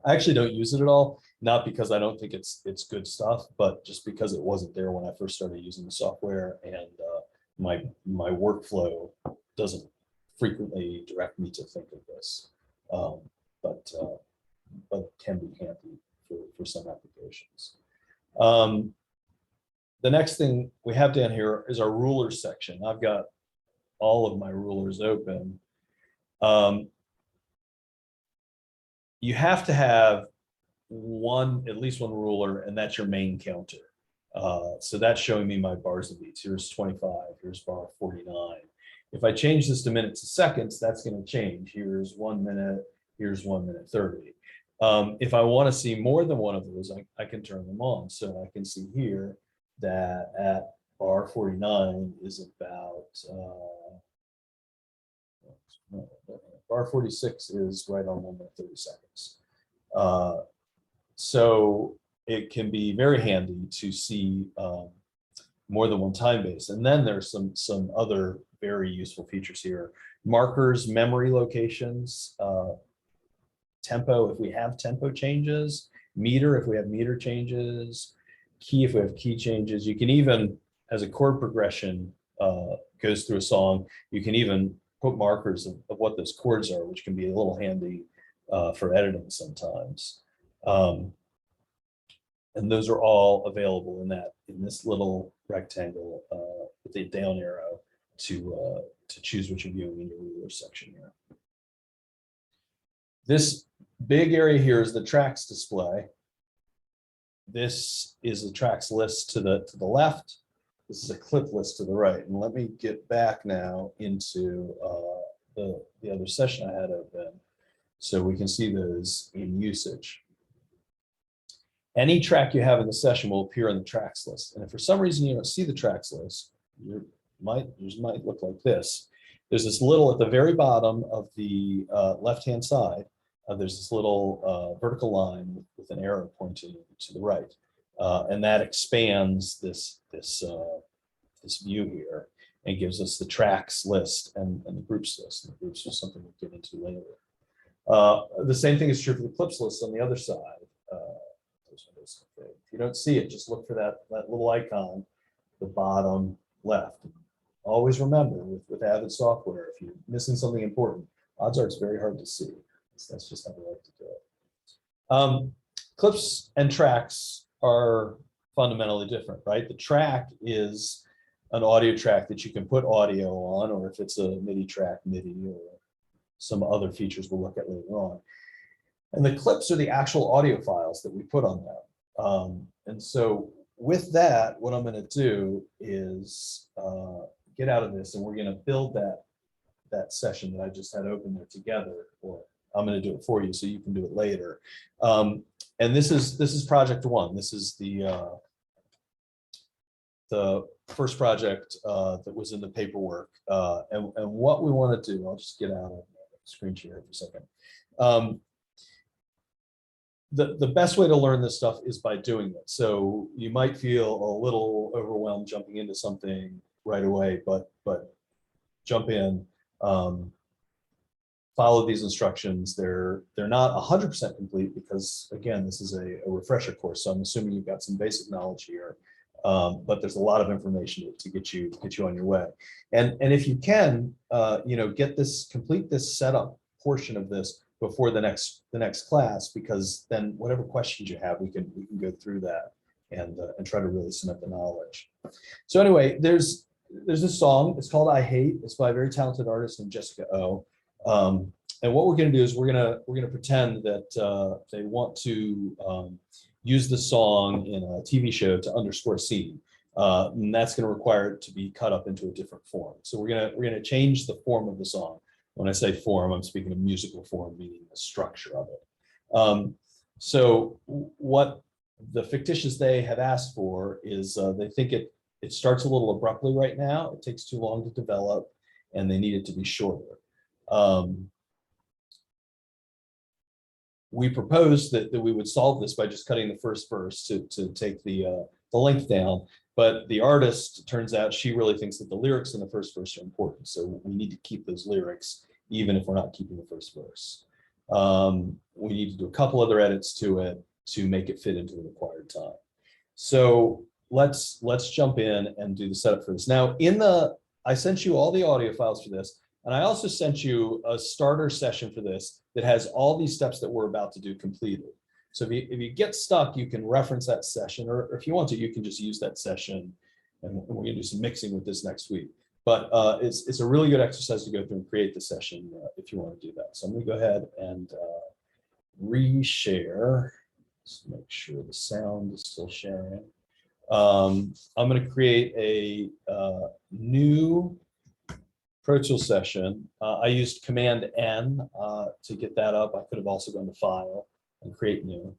I actually don't use it at all, not because I don't think it's good stuff, but just because it wasn't there when I first started using the software, and my workflow doesn't frequently direct me to think of this, but it can be handy for some applications. The next thing we have down here is our rulers section. I've got all of my rulers open. You have to have at least one ruler, and that's your main counter. So that's showing me my bars and beats. Here's 25, here's bar 49. If I change this to minutes and seconds, that's going to change. Here's 1 minute, here's 1 minute 30. If I want to see more than one of those, I can turn them on. So I can see here that at bar 49 is about, bar 46 is right on 1 minute 30 seconds. So it can be very handy to see more than one time base. And then there's some other very useful features here. Markers, memory locations, tempo if we have tempo changes, meter if we have meter changes, key if we have key changes. You can even, as a chord progression goes through a song, you can even put markers of what those chords are, which can be a little handy for editing sometimes. And those are all available in this little rectangle with a down arrow to choose what you're viewing in your ruler section here. This big area here is the tracks display. This is the tracks list to the left. This is a clip list to the right. And let me get back now into the other session I had open so we can see those in usage. Any track you have in the session will appear in the tracks list. And if for some reason you don't see the tracks list, yours might look like this. There's this little, at the very bottom of the left-hand side, there's this little vertical line with an arrow pointing to the right. And that expands this view here and gives us the tracks list and the groups list. And the groups is something we'll get into later. The same thing is true for the clips list on the other side. If you don't see it, just look for that little icon, the bottom left. Always remember with Avid software, if you're missing something important, odds are it's very hard to see. So that's just how we like to do it. Clips and tracks are fundamentally different, right? The track is an audio track that you can put audio on, or if it's a MIDI track, MIDI, or some other features we'll look at later on. And the clips are the actual audio files that we put on that. And so with that, what I'm going to do is get out of this, and we're going to build that session that I just had open there together, or I'm going to do it for you so you can do it later. And this is project one. This is the first project that was in the paperwork. And what we want to do, I'll just get out of the screen share for a second. The best way to learn this stuff is by doing it. So you might feel a little overwhelmed jumping into something right away, but jump in, follow these instructions. They're not 100% complete because, again, this is a refresher course. So I'm assuming you've got some basic knowledge here, but there's a lot of information to get you on your way. And if you can, complete this setup portion of this before the next class, because then whatever questions you have, we can go through that and try to really cement the knowledge. So anyway, there's this song. It's called "I Hate." It's by a very talented artist named Jessica O. And what we're going to do is we're going to pretend that they want to use the song in a TV show to underscore a scene. And that's going to require it to be cut up into a different form. So we're going to change the form of the song. When I say form, I'm speaking of musical form, meaning the structure of it. So what the fictitious they have asked for is they think it starts a little abruptly right now. It takes too long to develop, and they need it to be shorter. We proposed that we would solve this by just cutting the first verse to take the length down. But the artist, turns out, she really thinks that the lyrics in the first verse are important. So we need to keep those lyrics, even if we're not keeping the first verse. We need to do a couple other edits to it to make it fit into the required time. So let's jump in and do the setup for this. Now, I sent you all the audio files for this, and I also sent you a starter session for this that has all these steps that we're about to do completed. So if you get stuck, you can reference that session, or if you want to, you can just use that session, and we're going to do some mixing with this next week. But it's a really good exercise to go through and create the session if you want to do that. So I'm going to go ahead and reshare. Just make sure the sound is still sharing. I'm going to create a new Pro Tools session. I used Command N to get that up. I could have also gone to File and Create New.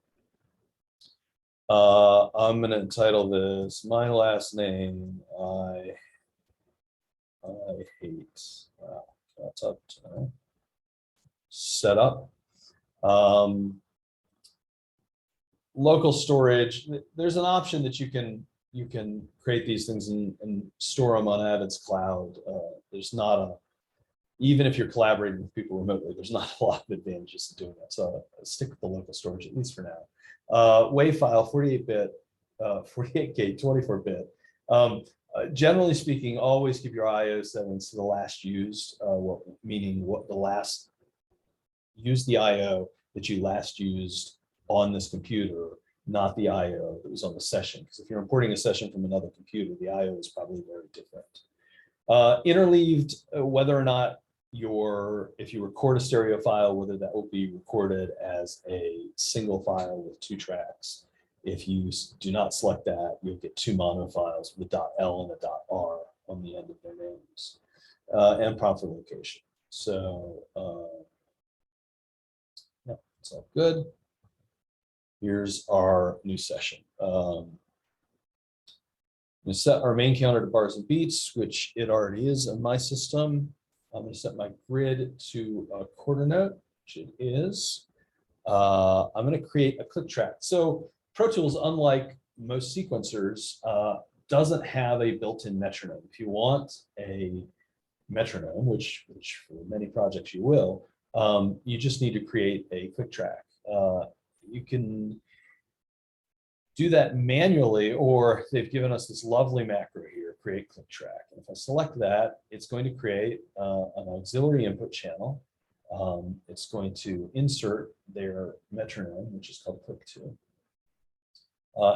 I'm going to entitle this "My Last Name I Hate." Wow, that's up to set up. local storage, there's an option that you can create these things and store them on Avid's cloud. There's not a, even if you're collaborating with people remotely, there's not a lot of advantages to doing that. So stick with the local storage, at least for now. WAV file, 48-bit, 48K, 24-bit. Generally speaking, always keep your IO settings to the last used, meaning what the last, use the IO that you last used on this computer, not the IO that was on the session. Because if you're importing a session from another computer, the IO is probably very different. Interleaved, whether or not if you record a stereo file, whether that will be recorded as a single file with 2 tracks. If you do not select that, you'll get 2 mono files with a .l and a .r on the end of their names, and proper location. So yeah, it's all good. Here's our new session. We set our main counter to bars and beats, which it already is on my system. I'm going to set my grid to a quarter note, which it is. I'm going to create a click track. So Pro Tools, unlike most sequencers, doesn't have a built-in metronome. If you want a metronome, which for many projects you will, you just need to create a click track. You can do that manually, or they've given us this lovely macro here, create click track. And if I select that, it's going to create an auxiliary input channel. It's going to insert their metronome, which is called click2.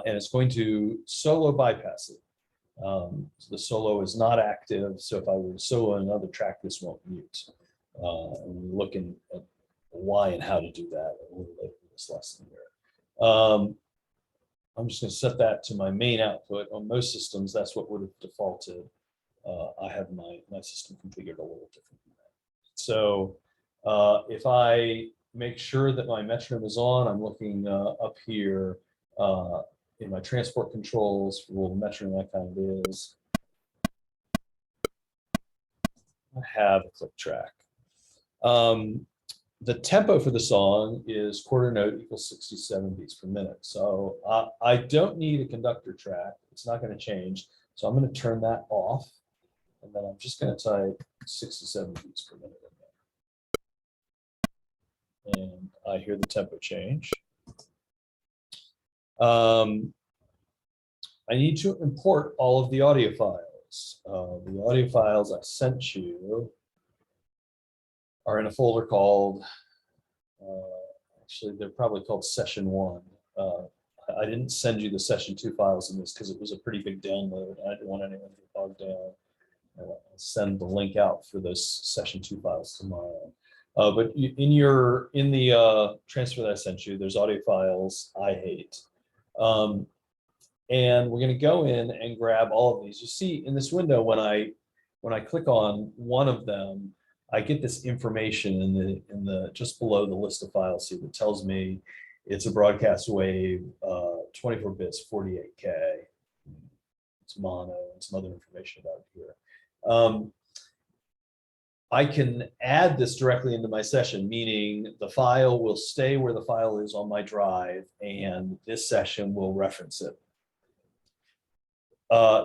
And it's going to solo bypass it. So the solo is not active, so if I were to solo another track, this won't mute. And we're looking at why and how to do that a little later in this lesson here. I'm just going to set that to my main output. On most systems, that's what would have defaulted. I have my system configured a little different than that. So if I make sure that my metronome is on, I'm looking up here in my transport controls for what metronome icon is. I have a click track. The tempo for the song is quarter note equals 67 beats per minute. So I don't need a conductor track. It's not going to change. So I'm going to turn that off. And then I'm just going to type 67 beats per minute in there. And I hear the tempo change. I need to import all of the audio files. The audio files I sent you are in a folder called, actually, they're probably called session 1. I didn't send you the session 2 files in this because it was a pretty big download. I didn't want anyone to get bogged down. I'll send the link out for those session 2 files tomorrow. But in the transfer that I sent you, there's audio files I hate. And we're going to go in and grab all of these. You see in this window, when I click on one of them, I get this information in the just below the list of files here that tells me it's a broadcast wave, 24 bits, 48K. It's mono and some other information about it here. I can add this directly into my session, meaning the file will stay where the file is on my drive, and this session will reference it.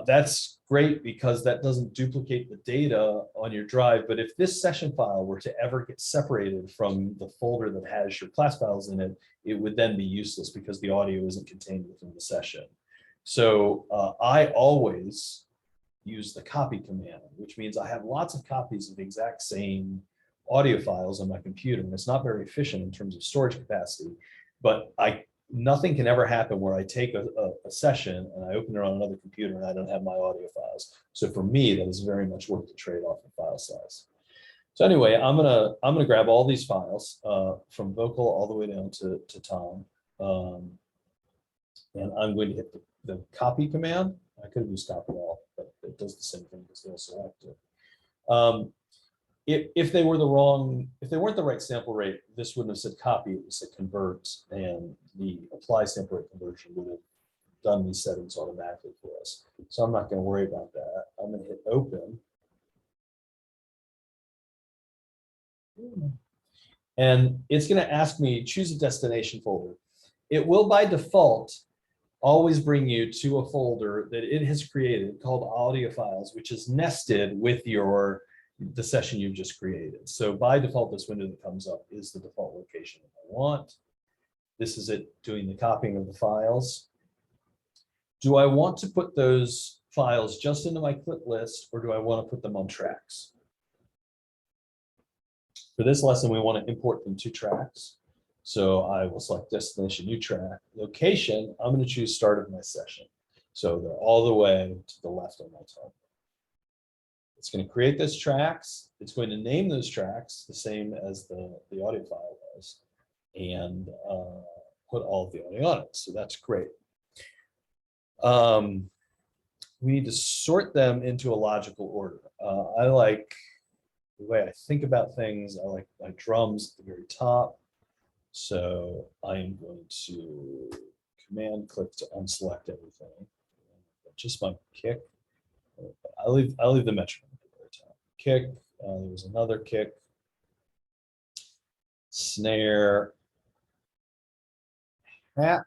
That's great because that doesn't duplicate the data on your drive. But if this session file were to ever get separated from the folder that has your class files in it, it would then be useless because the audio isn't contained within the session. So I always use the copy command, which means I have lots of copies of the exact same audio files on my computer. And it's not very efficient in terms of storage capacity, but nothing can ever happen where I take a session and I open it on another computer and I don't have my audio files. So for me, that is very much worth the trade-off in file size. So anyway, I'm gonna grab all these files from vocal all the way down to Tom, and I'm going to hit the copy command. I could have used copy all, but it does the same thing because they'll select it. If they weren't the right sample rate, this wouldn't have said copy, it would say convert, and the apply sample rate conversion would have done these settings automatically for us. So I'm not going to worry about that. I'm going to hit open. And it's going to ask me choose a destination folder. it will by default always bring you to a folder that it has created called audio files, which is nested with the session you've just created. So by default, this window that comes up is the default location that I want. This is it doing the copying of the files. Do I want to put those files just into my clip list, or do I want to put them on tracks? For this lesson, we want to import them to tracks. So I will select destination, new track, location. I'm going to choose start of my session. So they're all the way to the left of my timeline. It's going to create those tracks. It's going to name those tracks the same as the audio file was, and put all of the audio on it. So that's great. We need to sort them into a logical order. I like the way I think about things. I like my drums at the very top. So I am going to command click to unselect everything. Just my kick. I leave the metronome at the very top. Kick. There was another kick. Snare. Hat.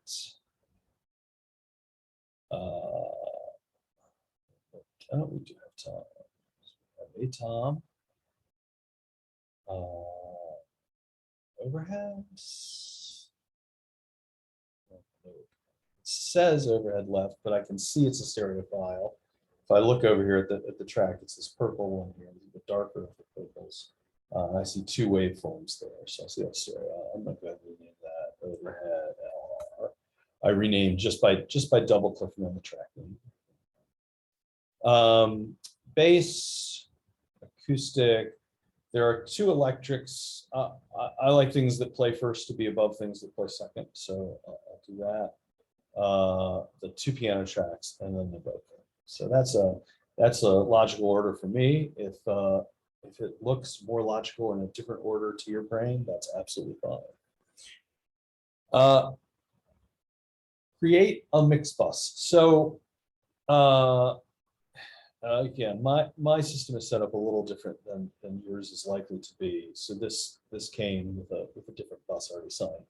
We do have tom. We have a tom. Overheads. It says overhead left, but I can see it's a stereo file. If I look over here at the track, it's this purple one here, the darker of the purples. I see two waveforms there, so I see that stereo. I'm going to go ahead and rename that overhead LR. I renamed just by double clicking on the track name. Bass, acoustic. There are two electrics. I like things that play first to be above things that play second. So I'll do that. The two piano tracks and then the vocal. So that's a logical order for me. If it looks more logical in a different order to your brain, that's absolutely fine. Create a mix bus. So again, my system is set up a little different than yours is likely to be. So this came with a different bus already assigned.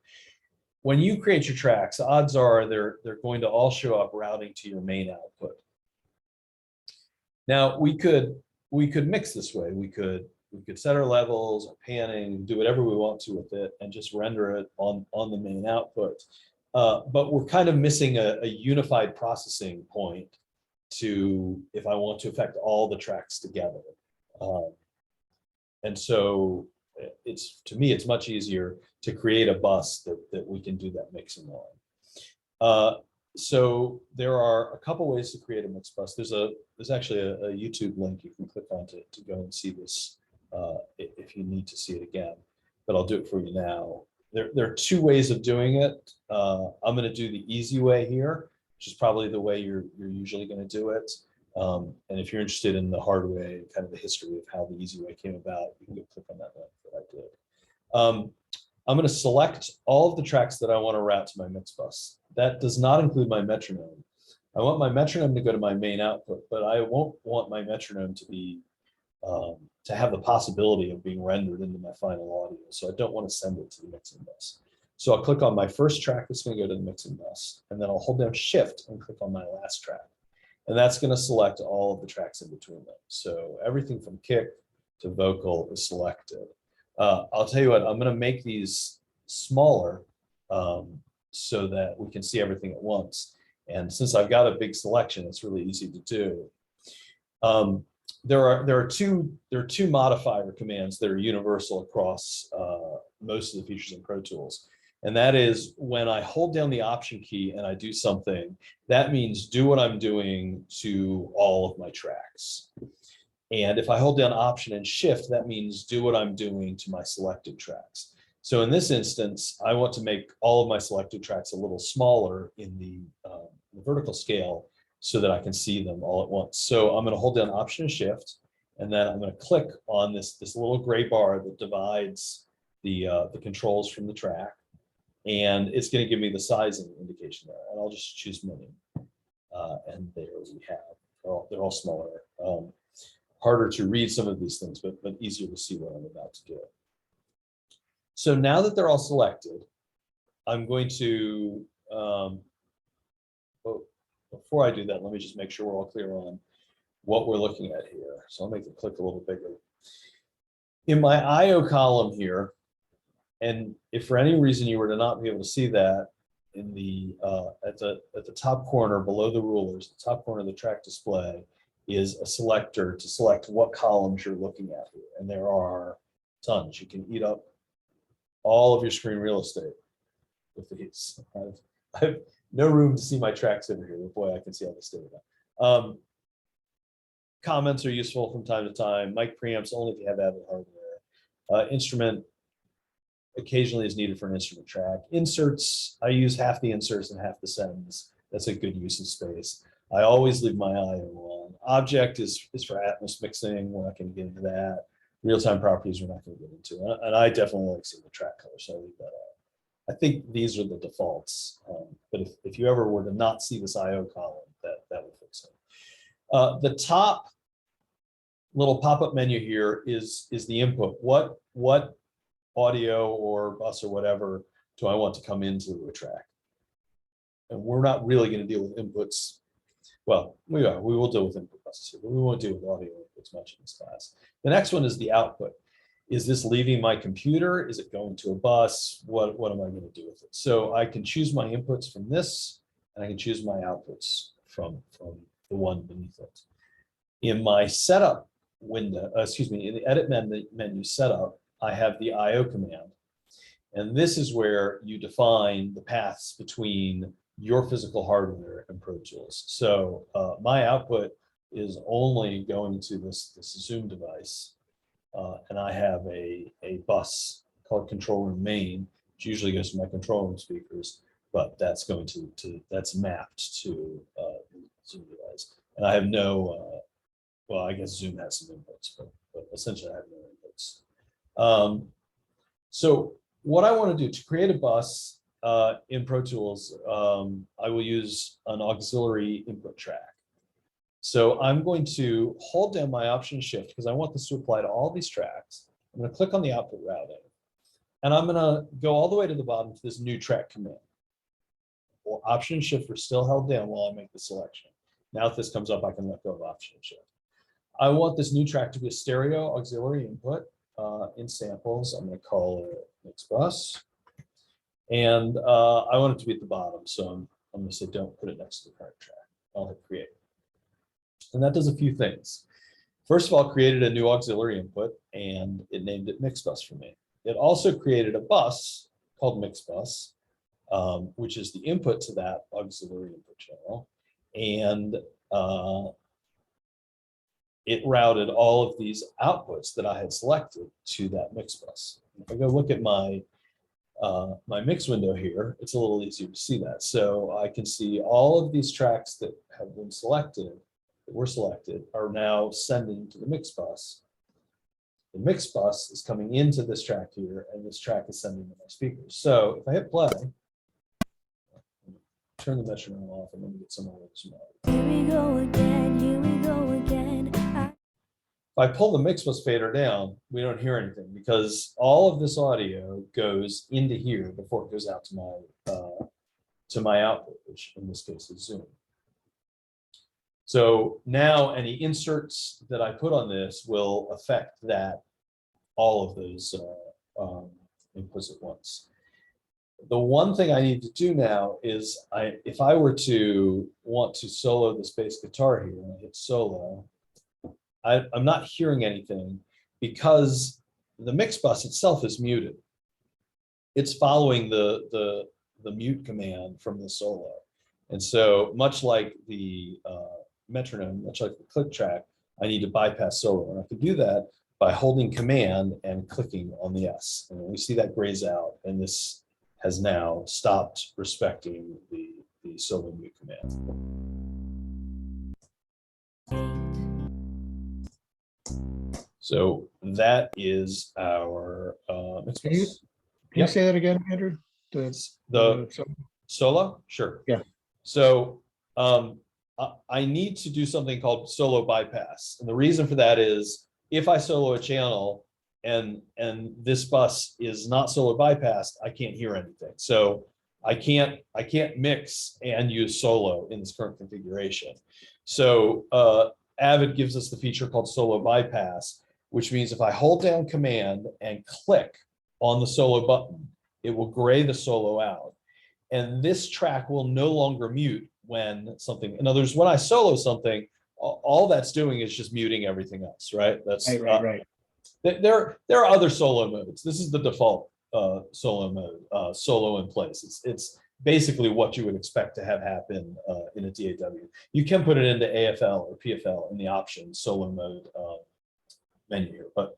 When you create your tracks, odds are they're going to all show up routing to your main output. Now we could mix this way. We could set our levels, our panning, do whatever we want to with it, and just render it on the main output. But we're kind of missing a unified processing point to if I want to affect all the tracks together. And so to me, it's much easier to create a bus that we can do that mixing on. So there are a couple ways to create a mix bus. There's actually a YouTube link you can click on to go and see this if you need to see it again, but I'll do it for you now. There are two ways of doing it. I'm going to do the easy way here, which is probably the way you're usually going to do it. And if you're interested in the hard way, kind of the history of how the easy way came about, you can go click on that link that I did. I'm going to select all of the tracks that I want to route to my mix bus. That does not include my metronome. I want my metronome to go to my main output, but I won't want my metronome to be to have the possibility of being rendered into my final audio. So I don't want to send it to the mixing bus. So I'll click on my first track that's going to go to the mixing bus, and then I'll hold down Shift and click on my last track. And that's going to select all of the tracks in between them. So everything from kick to vocal is selected. I'll tell you what, I'm going to make these smaller so that we can see everything at once. And since I've got a big selection, it's really easy to do. There are two modifier commands that are universal across most of the features in Pro Tools. And that is when I hold down the Option key and I do something, that means do what I'm doing to all of my tracks. And if I hold down Option and Shift, that means do what I'm doing to my selected tracks. So in this instance, I want to make all of my selected tracks a little smaller in the vertical scale so that I can see them all at once. So I'm going to hold down Option and Shift, and then I'm going to click on this little gray bar that divides the controls from the track. And it's going to give me the sizing indication there. And I'll just choose Mini. And there we have, they're all smaller. Harder to read some of these things, but easier to see what I'm about to do. So now that they're all selected, I'm going to, oh, before I do that, let me just make sure we're all clear on what we're looking at here. So I'll make the click a little bigger. In my IO column here, and if for any reason you were to not be able to see that, in the at the top corner below the rulers, the top corner of the track display is a selector to select what columns you're looking at here. And there are tons. You can eat up all of your screen real estate with these. I have no room to see my tracks over here, but boy, I can see all this data. Comments are useful from time to time. Mic preamps only if you have Avid hardware. Instrument occasionally is needed for an instrument track. Inserts, I use half the inserts and half the sends. That's a good use of space. I always leave my IO on. Object is for Atmos mixing. We're not going to get into that. Real-time properties we're not going to get into. And I definitely like seeing the track color, so I leave that out. I think these are the defaults. But if you ever were to not see this IO column, that would fix it. The top little pop-up menu here is the input. What audio or bus or whatever do I want to come into a track? And we're not really going to deal with inputs. Well, we will deal with input buses here, but we won't deal with audio inputs much in this class. The next one is the output. Is this leaving my computer? Is it going to a bus? What am I going to do with it? So I can choose my inputs from this, and I can choose my outputs from the one beneath it. In my setup window, in the edit menu setup, I have the IO command. And this is where you define the paths between your physical hardware and Pro Tools. So my output is only going to this Zoom device. And I have a bus called control room main, which usually goes to my control room speakers, but that's going that's mapped to the Zoom device. And I have no, well, I guess Zoom has some inputs, but essentially I have no inputs. So what I want to do to create a bus in Pro Tools, I will use an auxiliary input track. So I'm going to hold down my Option Shift because I want this to apply to all these tracks. I'm going to click on the output routing, and I'm going to go all the way to the bottom to this new track command. Well, Option Shift are still held down while I make the selection. Now if this comes up, I can let go of Option Shift. I want this new track to be a stereo auxiliary input in samples. I'm going to call it mix bus. And I want it to be at the bottom. So I'm going to say, don't put it next to the current track. I'll hit create. And that does a few things. First of all, created a new auxiliary input, and it named it mix bus for me. It also created a bus called mix bus, which is the input to that auxiliary input channel. And it routed all of these outputs that I had selected to that mix bus. If I go look at my my mix window here, it's a little easier to see that. So I can see all of these tracks that have been selected, that were selected, are now sending to the mix bus. The mix bus is coming into this track here, and this track is sending to my speakers. So if I hit play, turn the metronome off, and let me get some more of this. Here we go again, here we go again. If I pull the mix bus fader down, we don't hear anything because all of this audio goes into here before it goes out to my output, which in this case is Zoom. So now any inserts that I put on this will affect all of those inputs at once. The one thing I need to do now is if I were to want to solo this bass guitar here, and I hit solo, I'm not hearing anything because the mix bus itself is muted. It's following the mute command from the solo. And so much like the metronome, much like the click track, I need to bypass solo. And I can do that by holding command and clicking on the S. And we see that grays out, and this has now stopped respecting the solo mute command. So that is our mix Can you- bus. Can you say that again, Andrew? The solo? Sure. Yeah. So I need to do something called solo bypass. And the reason for that is if I solo a channel and this bus is not solo bypassed, I can't hear anything. So I can't mix and use solo in this current configuration. So Avid gives us the feature called solo bypass, which means if I hold down command and click on the solo button, it will gray the solo out. And this track will no longer mute when something, in other words, when I solo something, all that's doing is just muting everything else, right? That's Right. there are other solo modes. This is the default solo mode, solo in place. It's basically what you would expect to have happen in a DAW. You can put it into AFL or PFL in the options solo mode menu here, but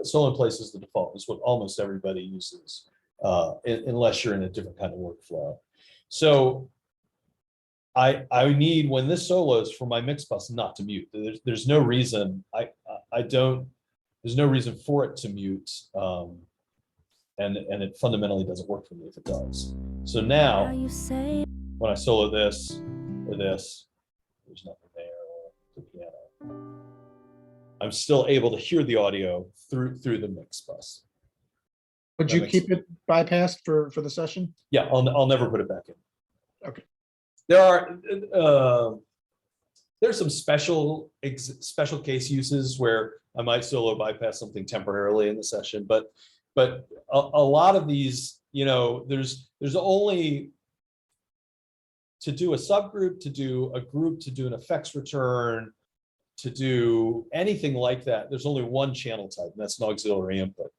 solo in place is the default. It's what almost everybody uses, unless you're in a different kind of workflow. So I need, when this solos, for my mix bus not to mute. There's no reason there's no reason for it to mute. And it fundamentally doesn't work for me if it does. So How now you say when I solo this or this, there's nothing there, or the piano. I'm still able to hear the audio through the mix bus. Would That you makes keep it bypassed for the session? Yeah, I'll never put it back in. Okay. There are there's some special case uses where I might solo bypass something temporarily in the session, but a lot of these, there's only, to do a subgroup, to do a group, to do an effects return, to do anything like that, there's only one channel type, and that's an auxiliary input,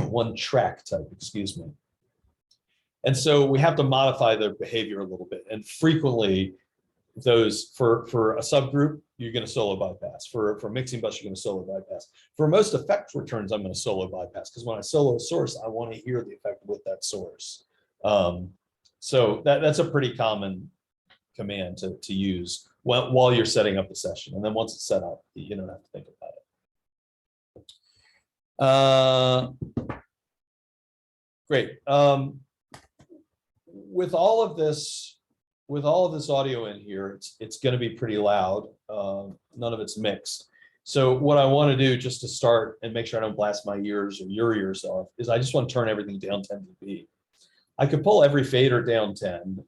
one track type, excuse me. And so we have to modify their behavior a little bit. And frequently those, for a subgroup, you're going to solo bypass. For mixing bus, you're going to solo bypass. For most effect returns, I'm going to solo bypass, because when I solo a source, I want to hear the effect with that source. So that's a pretty common command to use while you're setting up the session. And then once it's set up, you don't have to think about it. Great. With all of this audio in here, it's going to be pretty loud. None of it's mixed. So what I want to do, just to start and make sure I don't blast my ears or your ears off, is I just want to turn everything down 10 dB. I could pull every fader down 10.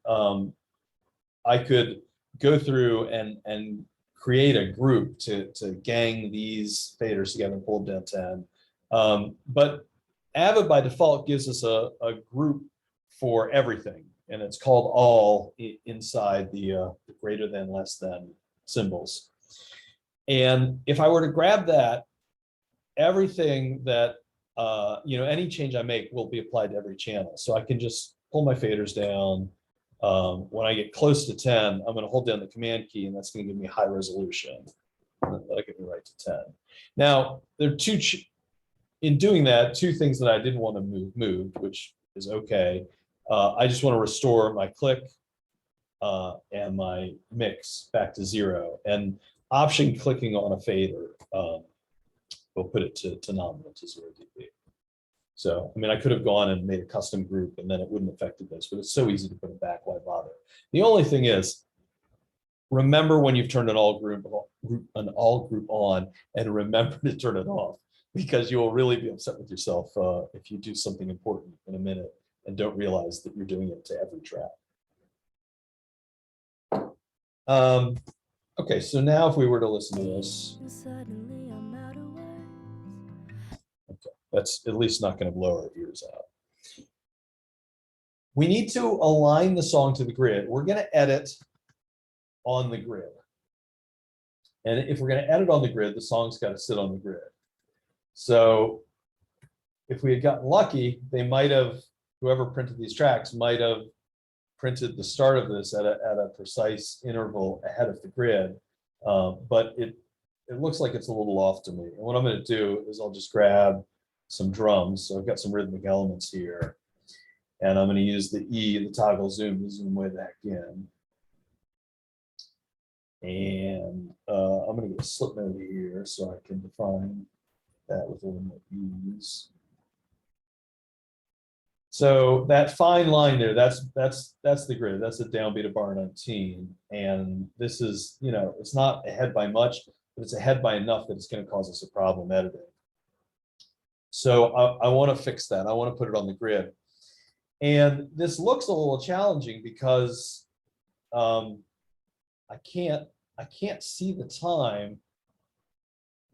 I could go through and create a group to gang these faders together and pull them down 10. But Avid by default gives us a group for everything, and it's called all inside the greater than, less than symbols. And if I were to grab that, everything that, any change I make will be applied to every channel. So I can just pull my faders down. When I get close to 10, I'm going to hold down the command key, and that's going to give me high resolution. That'll get me right to 10. Now, there are in doing that, two things that I didn't want to move, which is okay. I just want to restore my click and my mix back to 0. And option clicking on a fader will put it to nominal, to 0 dB. So, I mean, I could have gone and made a custom group, and then it wouldn't have affected this, but it's so easy to put it back, why bother? The only thing is, remember when you've turned an all group on, and remember to turn it off, because you will really be upset with yourself if you do something important in a minute and don't realize that you're doing it to every track. Okay, so now if we were to listen to this, suddenly I'm out of words. okay, that's at least not going to blow our ears out. We need to align the song to the grid. We're going to edit on the grid. And if we're going to edit on the grid, the song's got to sit on the grid. So if we had gotten lucky, they might have, whoever printed these tracks might have printed the start of this at a precise interval ahead of the grid. But it looks like it's a little off to me. And what I'm going to do is I'll just grab some drums. So I've got some rhythmic elements here. And I'm going to use the E, the toggle zoom, to zoom way back in. And I'm going to get a slip mode here so I can define that with a little more ease. So that fine line there, that's the grid. That's a downbeat of bar 19. And this is, it's not ahead by much, but it's ahead by enough that it's going to cause us a problem editing. So I want to fix that. I want to put it on the grid. And this looks a little challenging because I can't see the time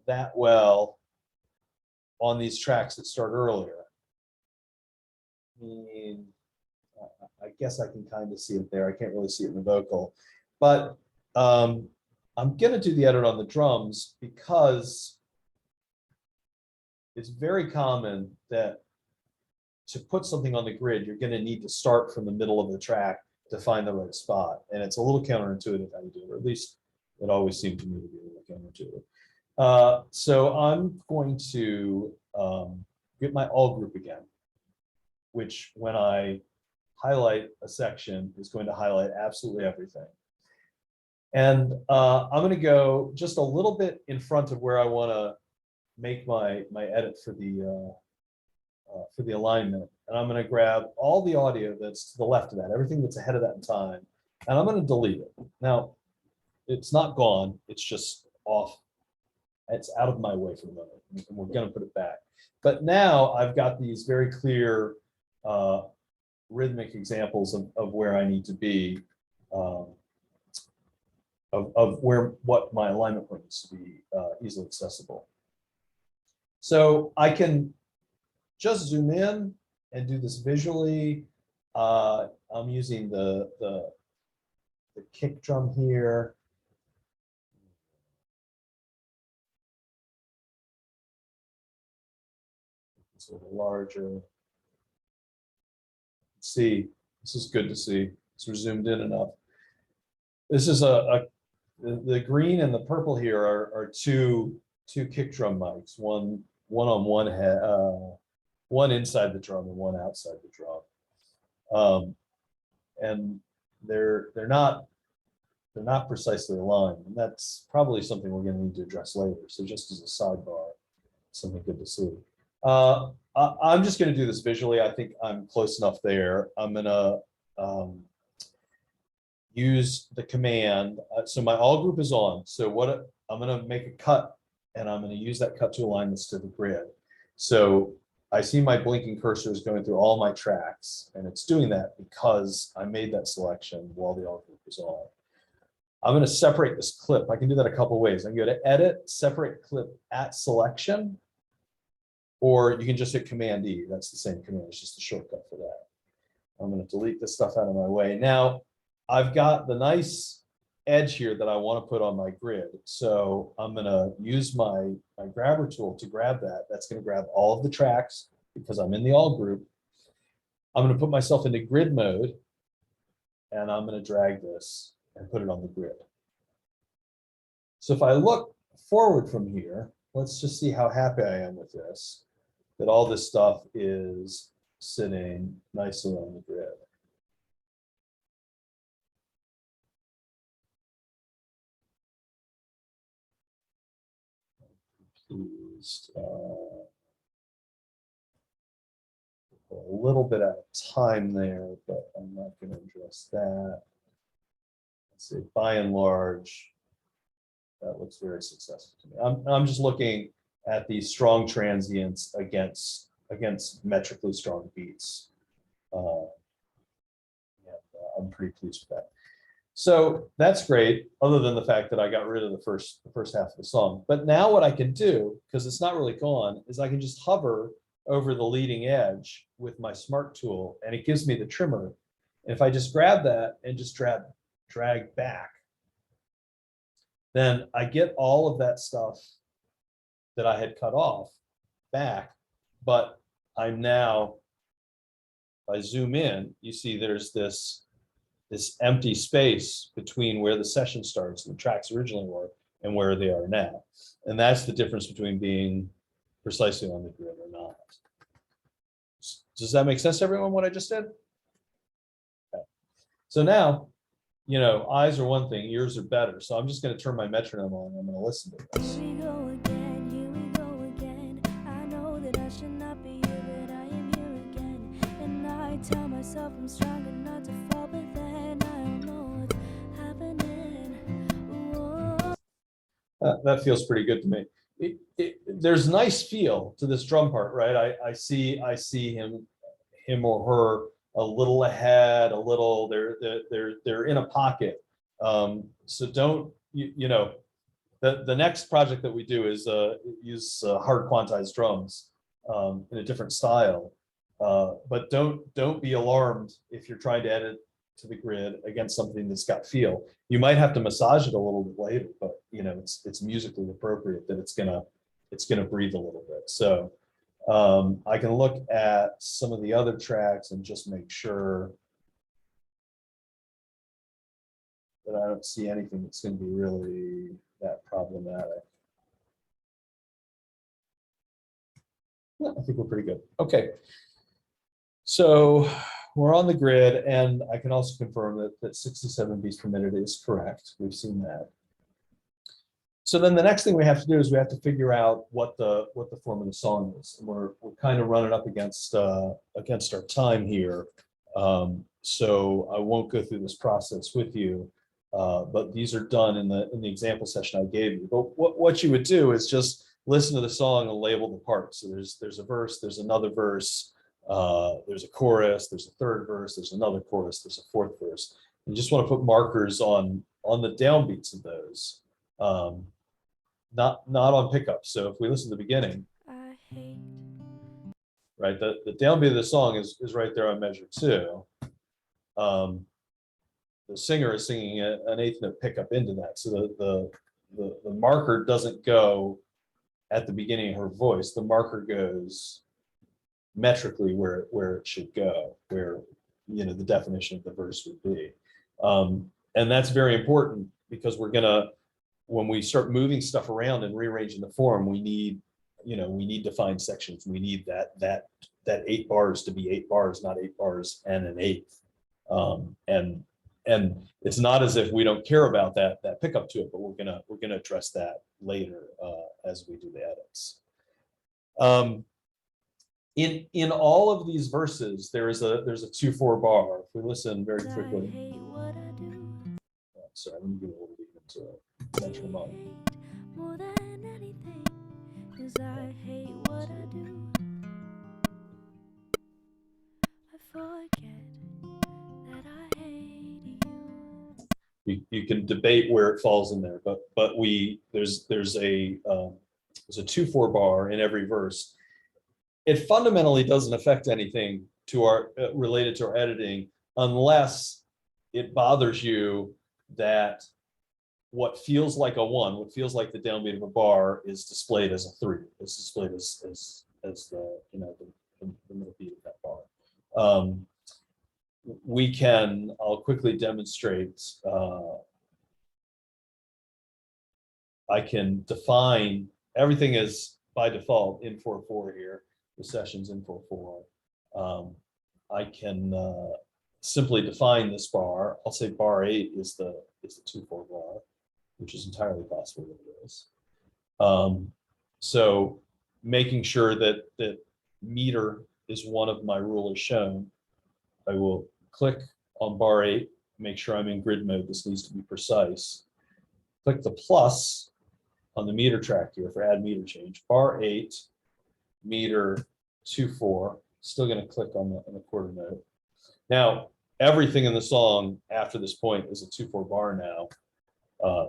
that well on these tracks that start earlier. I mean, I guess I can kind of see it there. I can't really see it in the vocal, but I'm gonna do the edit on the drums because it's very common that to put something on the grid, you're gonna need to start from the middle of the track to find the right spot. And it's a little counterintuitive how you do it, or at least it always seemed to me to be a little counterintuitive. So I'm going to get my all group again, which when I highlight a section is going to highlight absolutely everything. And I'm going to go just a little bit in front of where I want to make my edit for the alignment. And I'm going to grab all the audio that's to the left of that, everything that's ahead of that in time, and I'm going to delete it. Now, it's not gone, it's just off. It's out of my way for the moment, and we're going to put it back. But now I've got these very clear rhythmic examples of where I need to be, of what my alignment point needs to be easily accessible. So I can just zoom in and do this visually. I'm using the kick drum here. It's a little larger. See, this is good to see. So we're zoomed in enough. This is the green and the purple here are two kick drum mics, one on one head, one inside the drum and one outside the drum. And they're not precisely aligned, and that's probably something we're going to need to address later. So just as a sidebar, something good to see. I'm just going to do this visually. I think I'm close enough there. I'm going to use the command. So my all group is on. So I'm going to make a cut, and I'm going to use that cut to align this to the grid. So I see my blinking cursor is going through all my tracks, and it's doing that because I made that selection while the all group is on. I'm going to separate this clip. I can do that a couple ways. I can go to edit, separate clip at selection, or you can just hit Command E. That's the same command. It's just a shortcut for that. I'm going to delete this stuff out of my way. Now, I've got the nice edge here that I want to put on my grid. So I'm going to use my grabber tool to grab that. That's going to grab all of the tracks because I'm in the all group. I'm going to put myself into grid mode, and I'm going to drag this and put it on the grid. So if I look forward from here, let's just see how happy I am with this, that all this stuff is sitting nicely on the grid. Pleased. A little bit out of time there, but I'm not going to address that. Let's see, by and large, that looks very successful to me. I'm just looking at these strong transients against metrically strong beats. I'm pretty pleased with that. So that's great, other than the fact that I got rid of the first half of the song. But now what I can do, because it's not really gone, is I can just hover over the leading edge with my smart tool, and it gives me the trimmer. And if I just grab that and just drag back, then I get all of that stuff that I had cut off back. But I'm now, if I zoom in, you see there's this empty space between where the session starts and the tracks originally were and where they are now. And that's the difference between being precisely on the grid or not. Does that make sense to everyone, what I just did? Okay. So now, eyes are one thing, ears are better. So I'm just going to turn my metronome on and I'm going to listen to this. Here we go again, here we go again. I know that I should not be here, but I am here again. And I tell myself I'm strong enough to fall, but then I don't know what's happening. Whoa. That feels pretty good to me. There's nice feel to this drum part, right? I see him or her a little ahead, a little, they're in a pocket. So don't, you know, the next project that we do is use hard quantized drums in a different style. But don't be alarmed if you're trying to edit to the grid against something that's got feel. You might have to massage it a little bit later, but you know, it's musically appropriate that it's gonna breathe a little bit. So I can look at some of the other tracks and just make sure that I don't see anything that's gonna be really that problematic. Yeah, I think we're pretty good. Okay. So we're on the grid, and I can also confirm that 67 beats per minute is correct. We've seen that. So then the next thing we have to do is we have to figure out what the form of the song is. And we're kind of running up against our time here. So I won't go through this process with you, but these are done in the example session I gave you. But what you would do is just listen to the song and label the parts. So there's a verse, there's another verse, there's a chorus, there's a third verse, there's another chorus, there's a fourth verse. You just want to put markers on the downbeats of those, not on pickups. So if we listen to the beginning, I hate right, the downbeat of the song is right there on measure 2. The singer is singing an eighth note pickup into that. So the marker doesn't go at the beginning of her voice. The marker goes metrically where it should go, where, you know, the definition of the verse would be. And that's very important because we're gonna, when we start moving stuff around and rearranging the form, we need defined sections. We need that 8 bars to be 8 bars, not 8 bars and an eighth. And it's not as if we don't care about that pickup to it, but we're gonna address that later as we do the edits. In all of these verses, there's a 2/4 bar. If we listen very I quickly, hate what I do. sorry, let me get a little deep into it. Metronome up. Hate more than anything, 'cause I hate what I do. I forget that I hate you. You can debate where it falls in there, but there's a 2/4 bar in every verse. It fundamentally doesn't affect anything to our related to our editing, unless it bothers you that what feels like a 1, what feels like the downbeat of a bar, is displayed as a 3. It's displayed as the, you know, the middle beat of that bar. I'll quickly demonstrate. I can define, everything is by default in 4/4 here. The session's in 4/4. I can simply define this bar. I'll say bar 8 is the 2/4 bar, which is entirely possible that it is. So making sure that meter is one of my rulers shown, I will click on bar 8, make sure I'm in grid mode. This needs to be precise. Click the plus on the meter track here for add meter change. Bar 8, meter 2/4. Still going to click on the quarter note. Now, everything in the song after this point is a 2/4 bar now.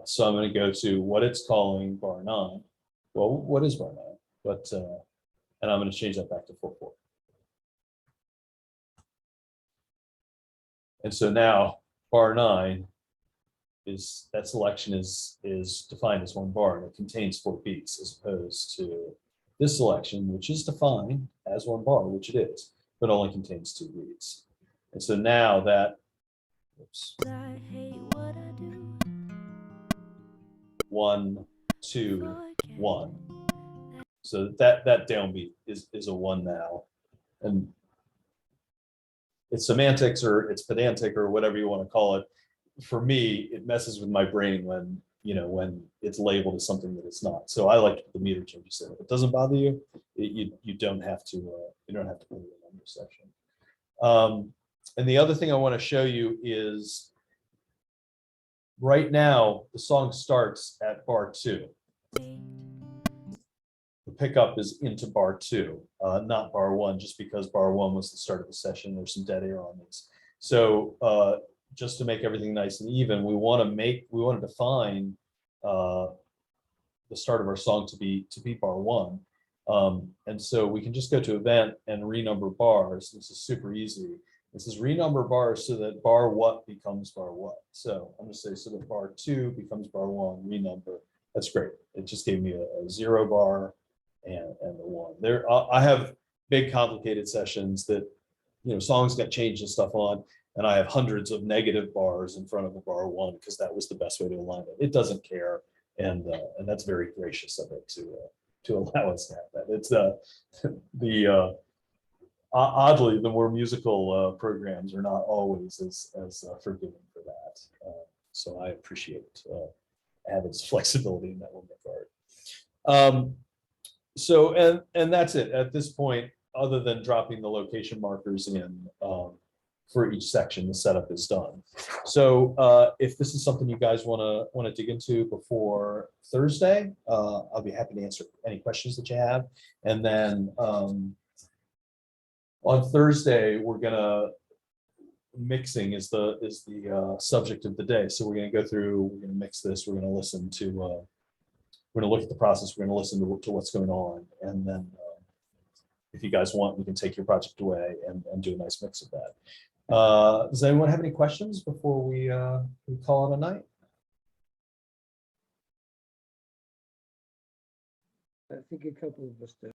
So I'm going to go to what it's calling bar 9. Well, what is bar 9? But and I'm going to change that back to 4/4. And so now bar 9 is, that selection is defined as 1 bar, and it contains 4 beats, as opposed to this selection, which is defined as 1 bar, which it is, but only contains 2 beats. And so now that, oops, I hate what I do. 1, 2, Forget 1. So that downbeat is a 1 now, and it's semantics or it's pedantic or whatever you want to call it. For me, it messes with my brain when it's labeled as something that it's not. So I like the meter changes there. If it doesn't bother you, you don't have to put it in the number section. And the other thing I want to show you is right now the song starts at bar 2. hate. The pickup is into bar 2, not bar 1, just because bar 1 was the start of the session. There's some dead air on these. So just to make everything nice and even, we want to define the start of our song to be bar 1. And so we can just go to event and renumber bars. This is super easy. This is renumber bars so that bar what becomes bar what. So I'm going to say so that bar 2 becomes bar 1, renumber. That's great. It just gave me a 0 bar and the 1. There, I have big complicated sessions that, you know, songs got changed and stuff on, and I have hundreds of negative bars in front of a bar 1 because that was the best way to align it. It doesn't care, and that's very gracious of it to allow us to have that. It's oddly, the more musical programs are not always as forgiving for that. So I appreciate Avid's flexibility in that regard. So and that's it at this point. Other than dropping the location markers in for each section, the setup is done. So if this is something you guys want to dig into before Thursday, I'll be happy to answer any questions that you have. And then on Thursday, we're gonna mixing is the subject of the day. So we're gonna go through, we're gonna mix this, we're gonna listen to, we're gonna look at the process, we're gonna listen to what's going on, and then if you guys want, we can take your project away and do a nice mix of that. Does anyone have any questions before we call it a night? I think a couple of us do.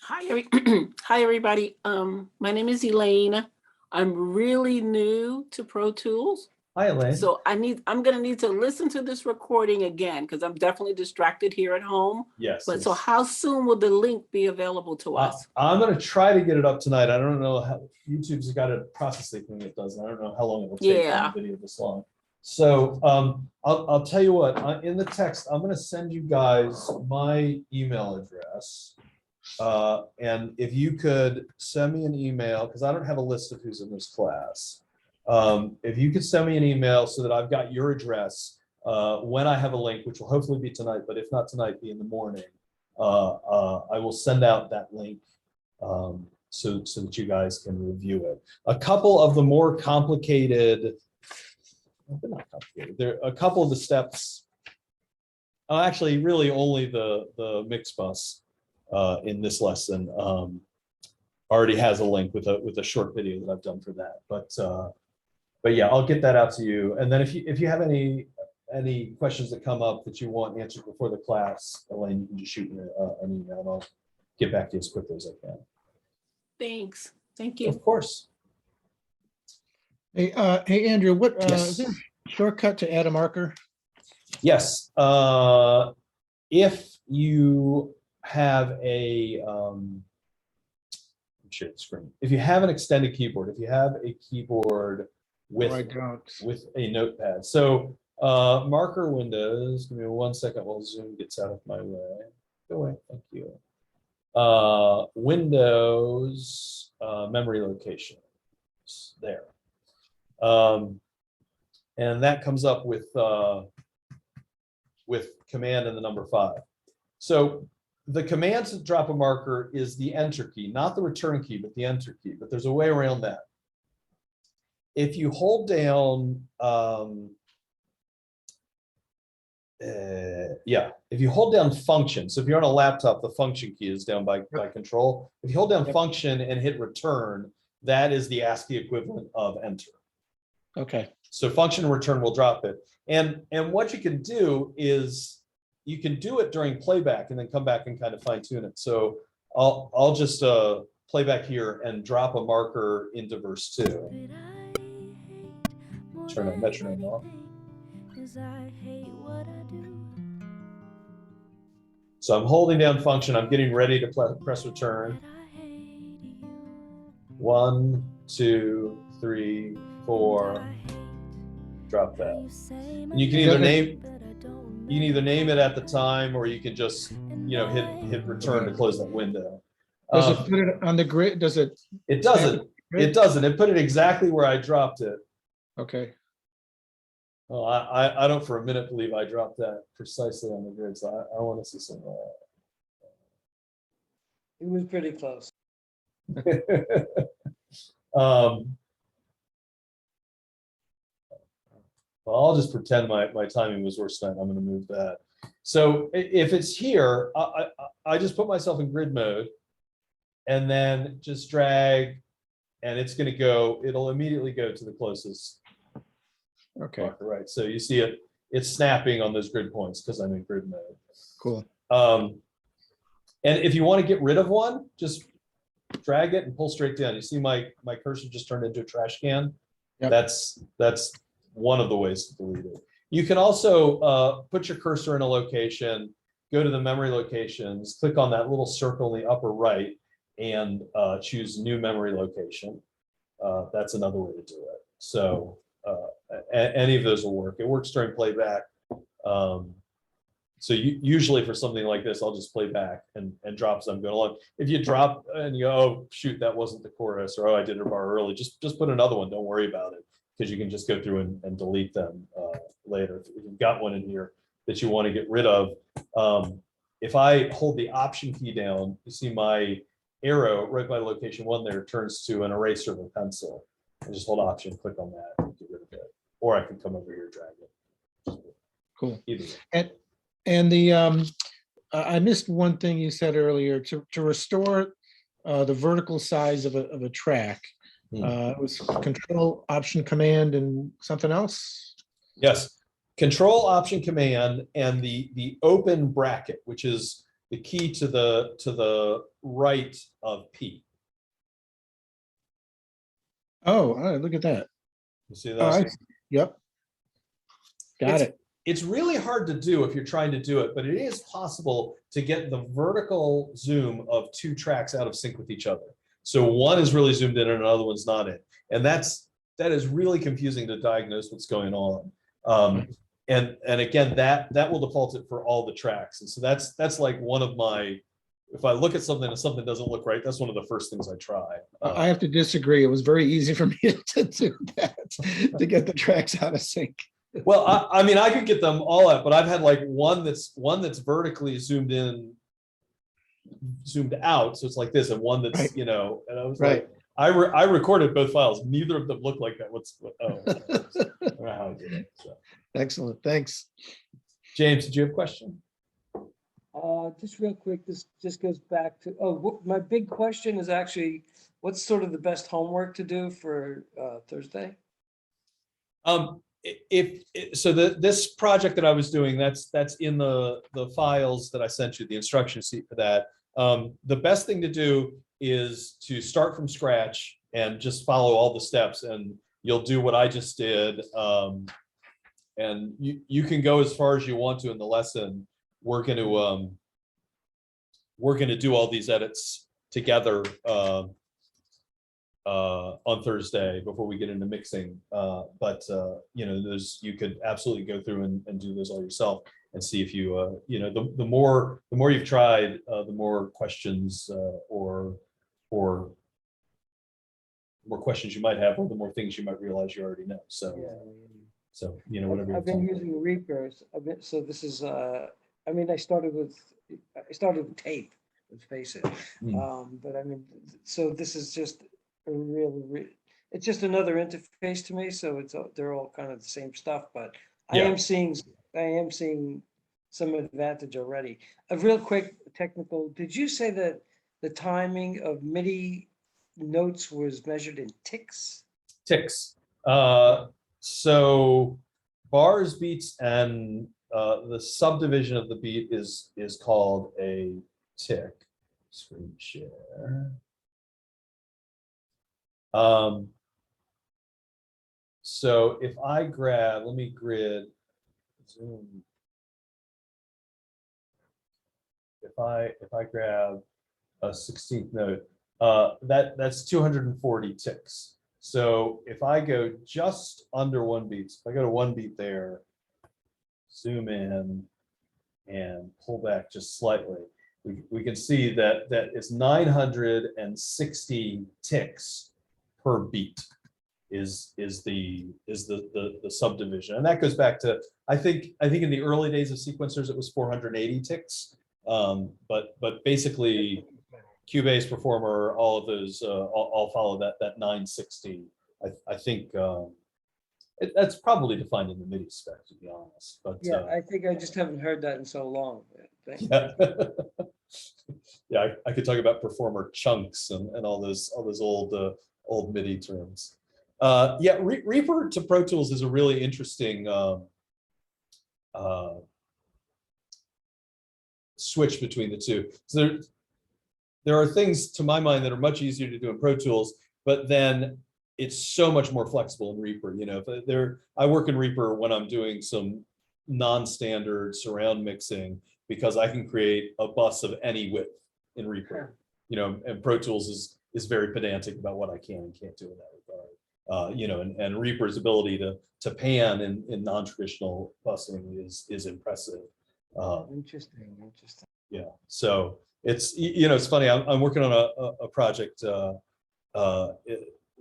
Hi, everybody. My name is Elaine. I'm really new to Pro Tools, Hi, Elaine. so I'm gonna need to listen to this recording again because I'm definitely distracted here at home. Yes. But so it's- how soon will the link be available to us? I'm gonna try to get it up tonight. I don't know how YouTube's got a processing thing it does. I don't know how long it will take for Yeah. a video this long. So I'll tell you what, in the text, I'm gonna send you guys my email address. And if you could send me an email, because I don't have a list of who's in this class. If you could send me an email so that I've got your address, when I have a link, which will hopefully be tonight, but if not tonight, be in the morning, I will send out that link so that you guys can review it. A couple of the more complicated, well, they're not complicated, there are a couple of the steps, actually really only the mix bus in this lesson already has a link with a short video that I've done for that. But yeah, I'll get that out to you. And then if you have any questions that come up that you want answered before the class, Elaine, you can just shoot me an email and I'll get back to you as quickly as I can. Thanks. Thank you. Of course. Hey, Andrew, what, Yes. is there a shortcut to add a marker? Yes. If you have a share the screen. If you have an extended keyboard, if you have a keyboard with I don't. with a notepad. So marker windows, give me 1 second while Zoom gets out of my way. Go away, thank you. Windows, memory location, there. And that comes up with command and the number 5. So the command to drop a marker is the enter key, not the return key, but the enter key. But there's a way around that. If you hold down, if you hold down function, so if you're on a laptop, the function key is down by control. If you hold down function and hit return, that is the ASCII equivalent of enter. Okay, So function and return will drop it. And what you can do is you can do it during playback and then come back and kind of fine tune it. So I'll just play back here and drop a marker into verse 2. Turn that metronome off. So I'm holding down function. I'm getting ready to press return. 1, 2, 3, 4. Drop that. And you can either name it at the time, or you can just hit return to close that window. does it put it on the grid, does it? It doesn't. It doesn't. It put it exactly where I dropped it. Okay, Oh, I don't for a minute believe I dropped that precisely on the grid. So I want to see some. It was pretty close. Um, well, I'll just pretend my timing was worse than that. I'm gonna move that. So if it's here, I just put myself in grid mode and then just drag, and it's gonna go, it'll immediately go to the closest Okay, marker, right? So you see it's snapping on those grid points because I'm in grid mode. cool. And if you want to get rid of one, just drag it and pull straight down. You see my cursor just turned into a trash can. Yep. That's one of the ways to delete it. You can also put your cursor in a location, go to the memory locations, click on that little circle in the upper right, and choose new memory location. That's another way to do it. So any of those will work. It works during playback. So usually for something like this, I'll just play back and drop as I'm going along. If you drop and you go, oh, shoot, that wasn't the chorus, or oh, I did a bar early, just put another one. Don't worry about it, because you can just go through and delete them later. If you've got one in here that you want to get rid of, if I hold the Option key down, you see my arrow right by location 1 there turns to an eraser of a pencil. I just hold Option, click on that, and get rid of it. Or I can come over here, drag it. Cool. Either way. And the, I missed one thing you said earlier, to restore the vertical size of a track. It was Control, Option, Command, and something else? Yes, Control, Option, Command, and the open bracket, which is the key to the right of P. Oh, all right, look at that. You see Oh, I that? see. Yep. Got it. It's really hard to do if you're trying to do it, but it is possible to get the vertical zoom of 2 tracks out of sync with each other. So one is really zoomed in and another one's not in. And that is really confusing to diagnose what's going on. And again, that will default it for all the tracks. And so that's like one of my, if I look at something and something doesn't look right, that's one of the first things I try. I have to disagree. It was very easy for me to do that, to get the tracks out of sync. Well, I mean, I could get them all out, but I've had like one that's vertically zoomed in, zoomed out. So it's like this, and one that's, Right. you know, and I was Right. like, I recorded both files. Neither of them look like that. Oh, I don't know how I did it. So. Excellent, thanks. James, did you have a question? Just real quick, this just goes back to, my big question is actually, what's sort of the best homework to do for Thursday? This project that I was doing, that's in the files that I sent you, the instruction sheet for that. The best thing to do is to start from scratch and just follow all the steps, and you'll do what I just did. And you can go as far as you want to in the lesson. We're going to do all these edits together on Thursday before we get into mixing. But you know, you could absolutely go through and do those all yourself and see if you, you know, the more you've tried, the more questions or more questions you might have, or the more things you might realize you already know. So, you know, whatever. I've been using Reapers. So this is, I mean, I started with tape, let's face it. But I mean, so this is just a it's just another interface to me. So they're all kind of the same stuff, but I am seeing some advantage already. A real quick technical, did you say that the timing of MIDI notes was measured in ticks? Ticks. So bars, beats, and the subdivision of the beat is called a tick. Screen share. So if I grab, let me grid zoom. If I grab a 16th note, that's 240 ticks. So if I go just under 1 beat, if I go to 1 beat there, zoom in and pull back just slightly, we can see that it's 960 ticks per beat is the subdivision. And that goes back to, I think in the early days of sequencers, it was 480 ticks. But basically Cubase, Performer, all of those, all follow that 960. I think that's probably defined in the MIDI spec, to be honest, but. Yeah, I think I just haven't heard that in so long. Yeah. Yeah, I could talk about Performer chunks and all those old MIDI terms. Yeah, Reaper to Pro Tools is a really interesting switch between the two. So there are things to my mind that are much easier to do in Pro Tools, but then it's so much more flexible in Reaper. You know, I work in Reaper when I'm doing some non-standard surround mixing, because I can create a bus of any width in Reaper. You know, and Pro Tools is very pedantic about what I can and can't do in that regard. You know, and Reaper's ability to pan in non-traditional busing is impressive. Interesting. Yeah, so it's, you know, it's funny. I'm working on a project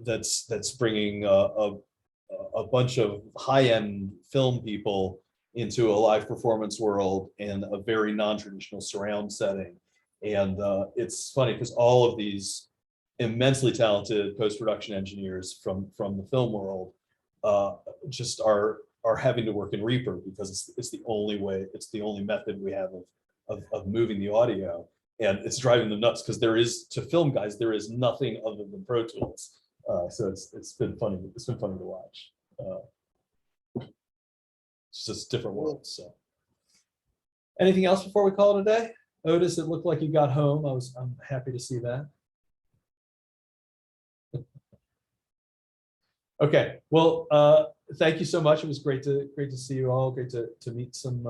that's bringing a bunch of high-end film people into a live performance world in a very non-traditional surround setting. And it's funny because all of these immensely talented post-production engineers from the film world just are having to work in Reaper, because it's the only way, it's the only method we have of moving the audio. And it's driving them nuts, because to film guys, there is nothing other than Pro Tools. So it's been funny. It's been funny to watch. It's just different worlds. So, anything else before we call it a day? Otis, it looked like you got home. I'm happy to see that. Okay. Well, thank you so much. It was great to see you all. Great to meet some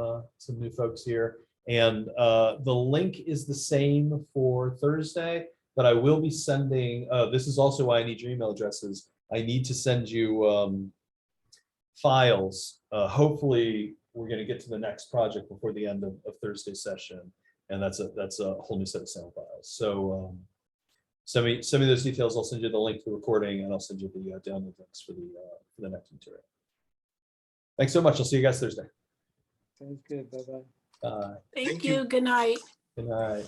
new folks here. And the link is the same for Thursday, but I will be sending. This is also why I need your email addresses. I need to send you files. Hopefully, we're going to get to the next project before the end of Thursday's session, and that's a whole new set of sound files. So send me those details. I'll send you the link to the recording, and I'll send you the download links for the next material. Thanks so much. I'll see you guys Thursday. Sounds good. Bye-bye. Thank you. Good night. Good night.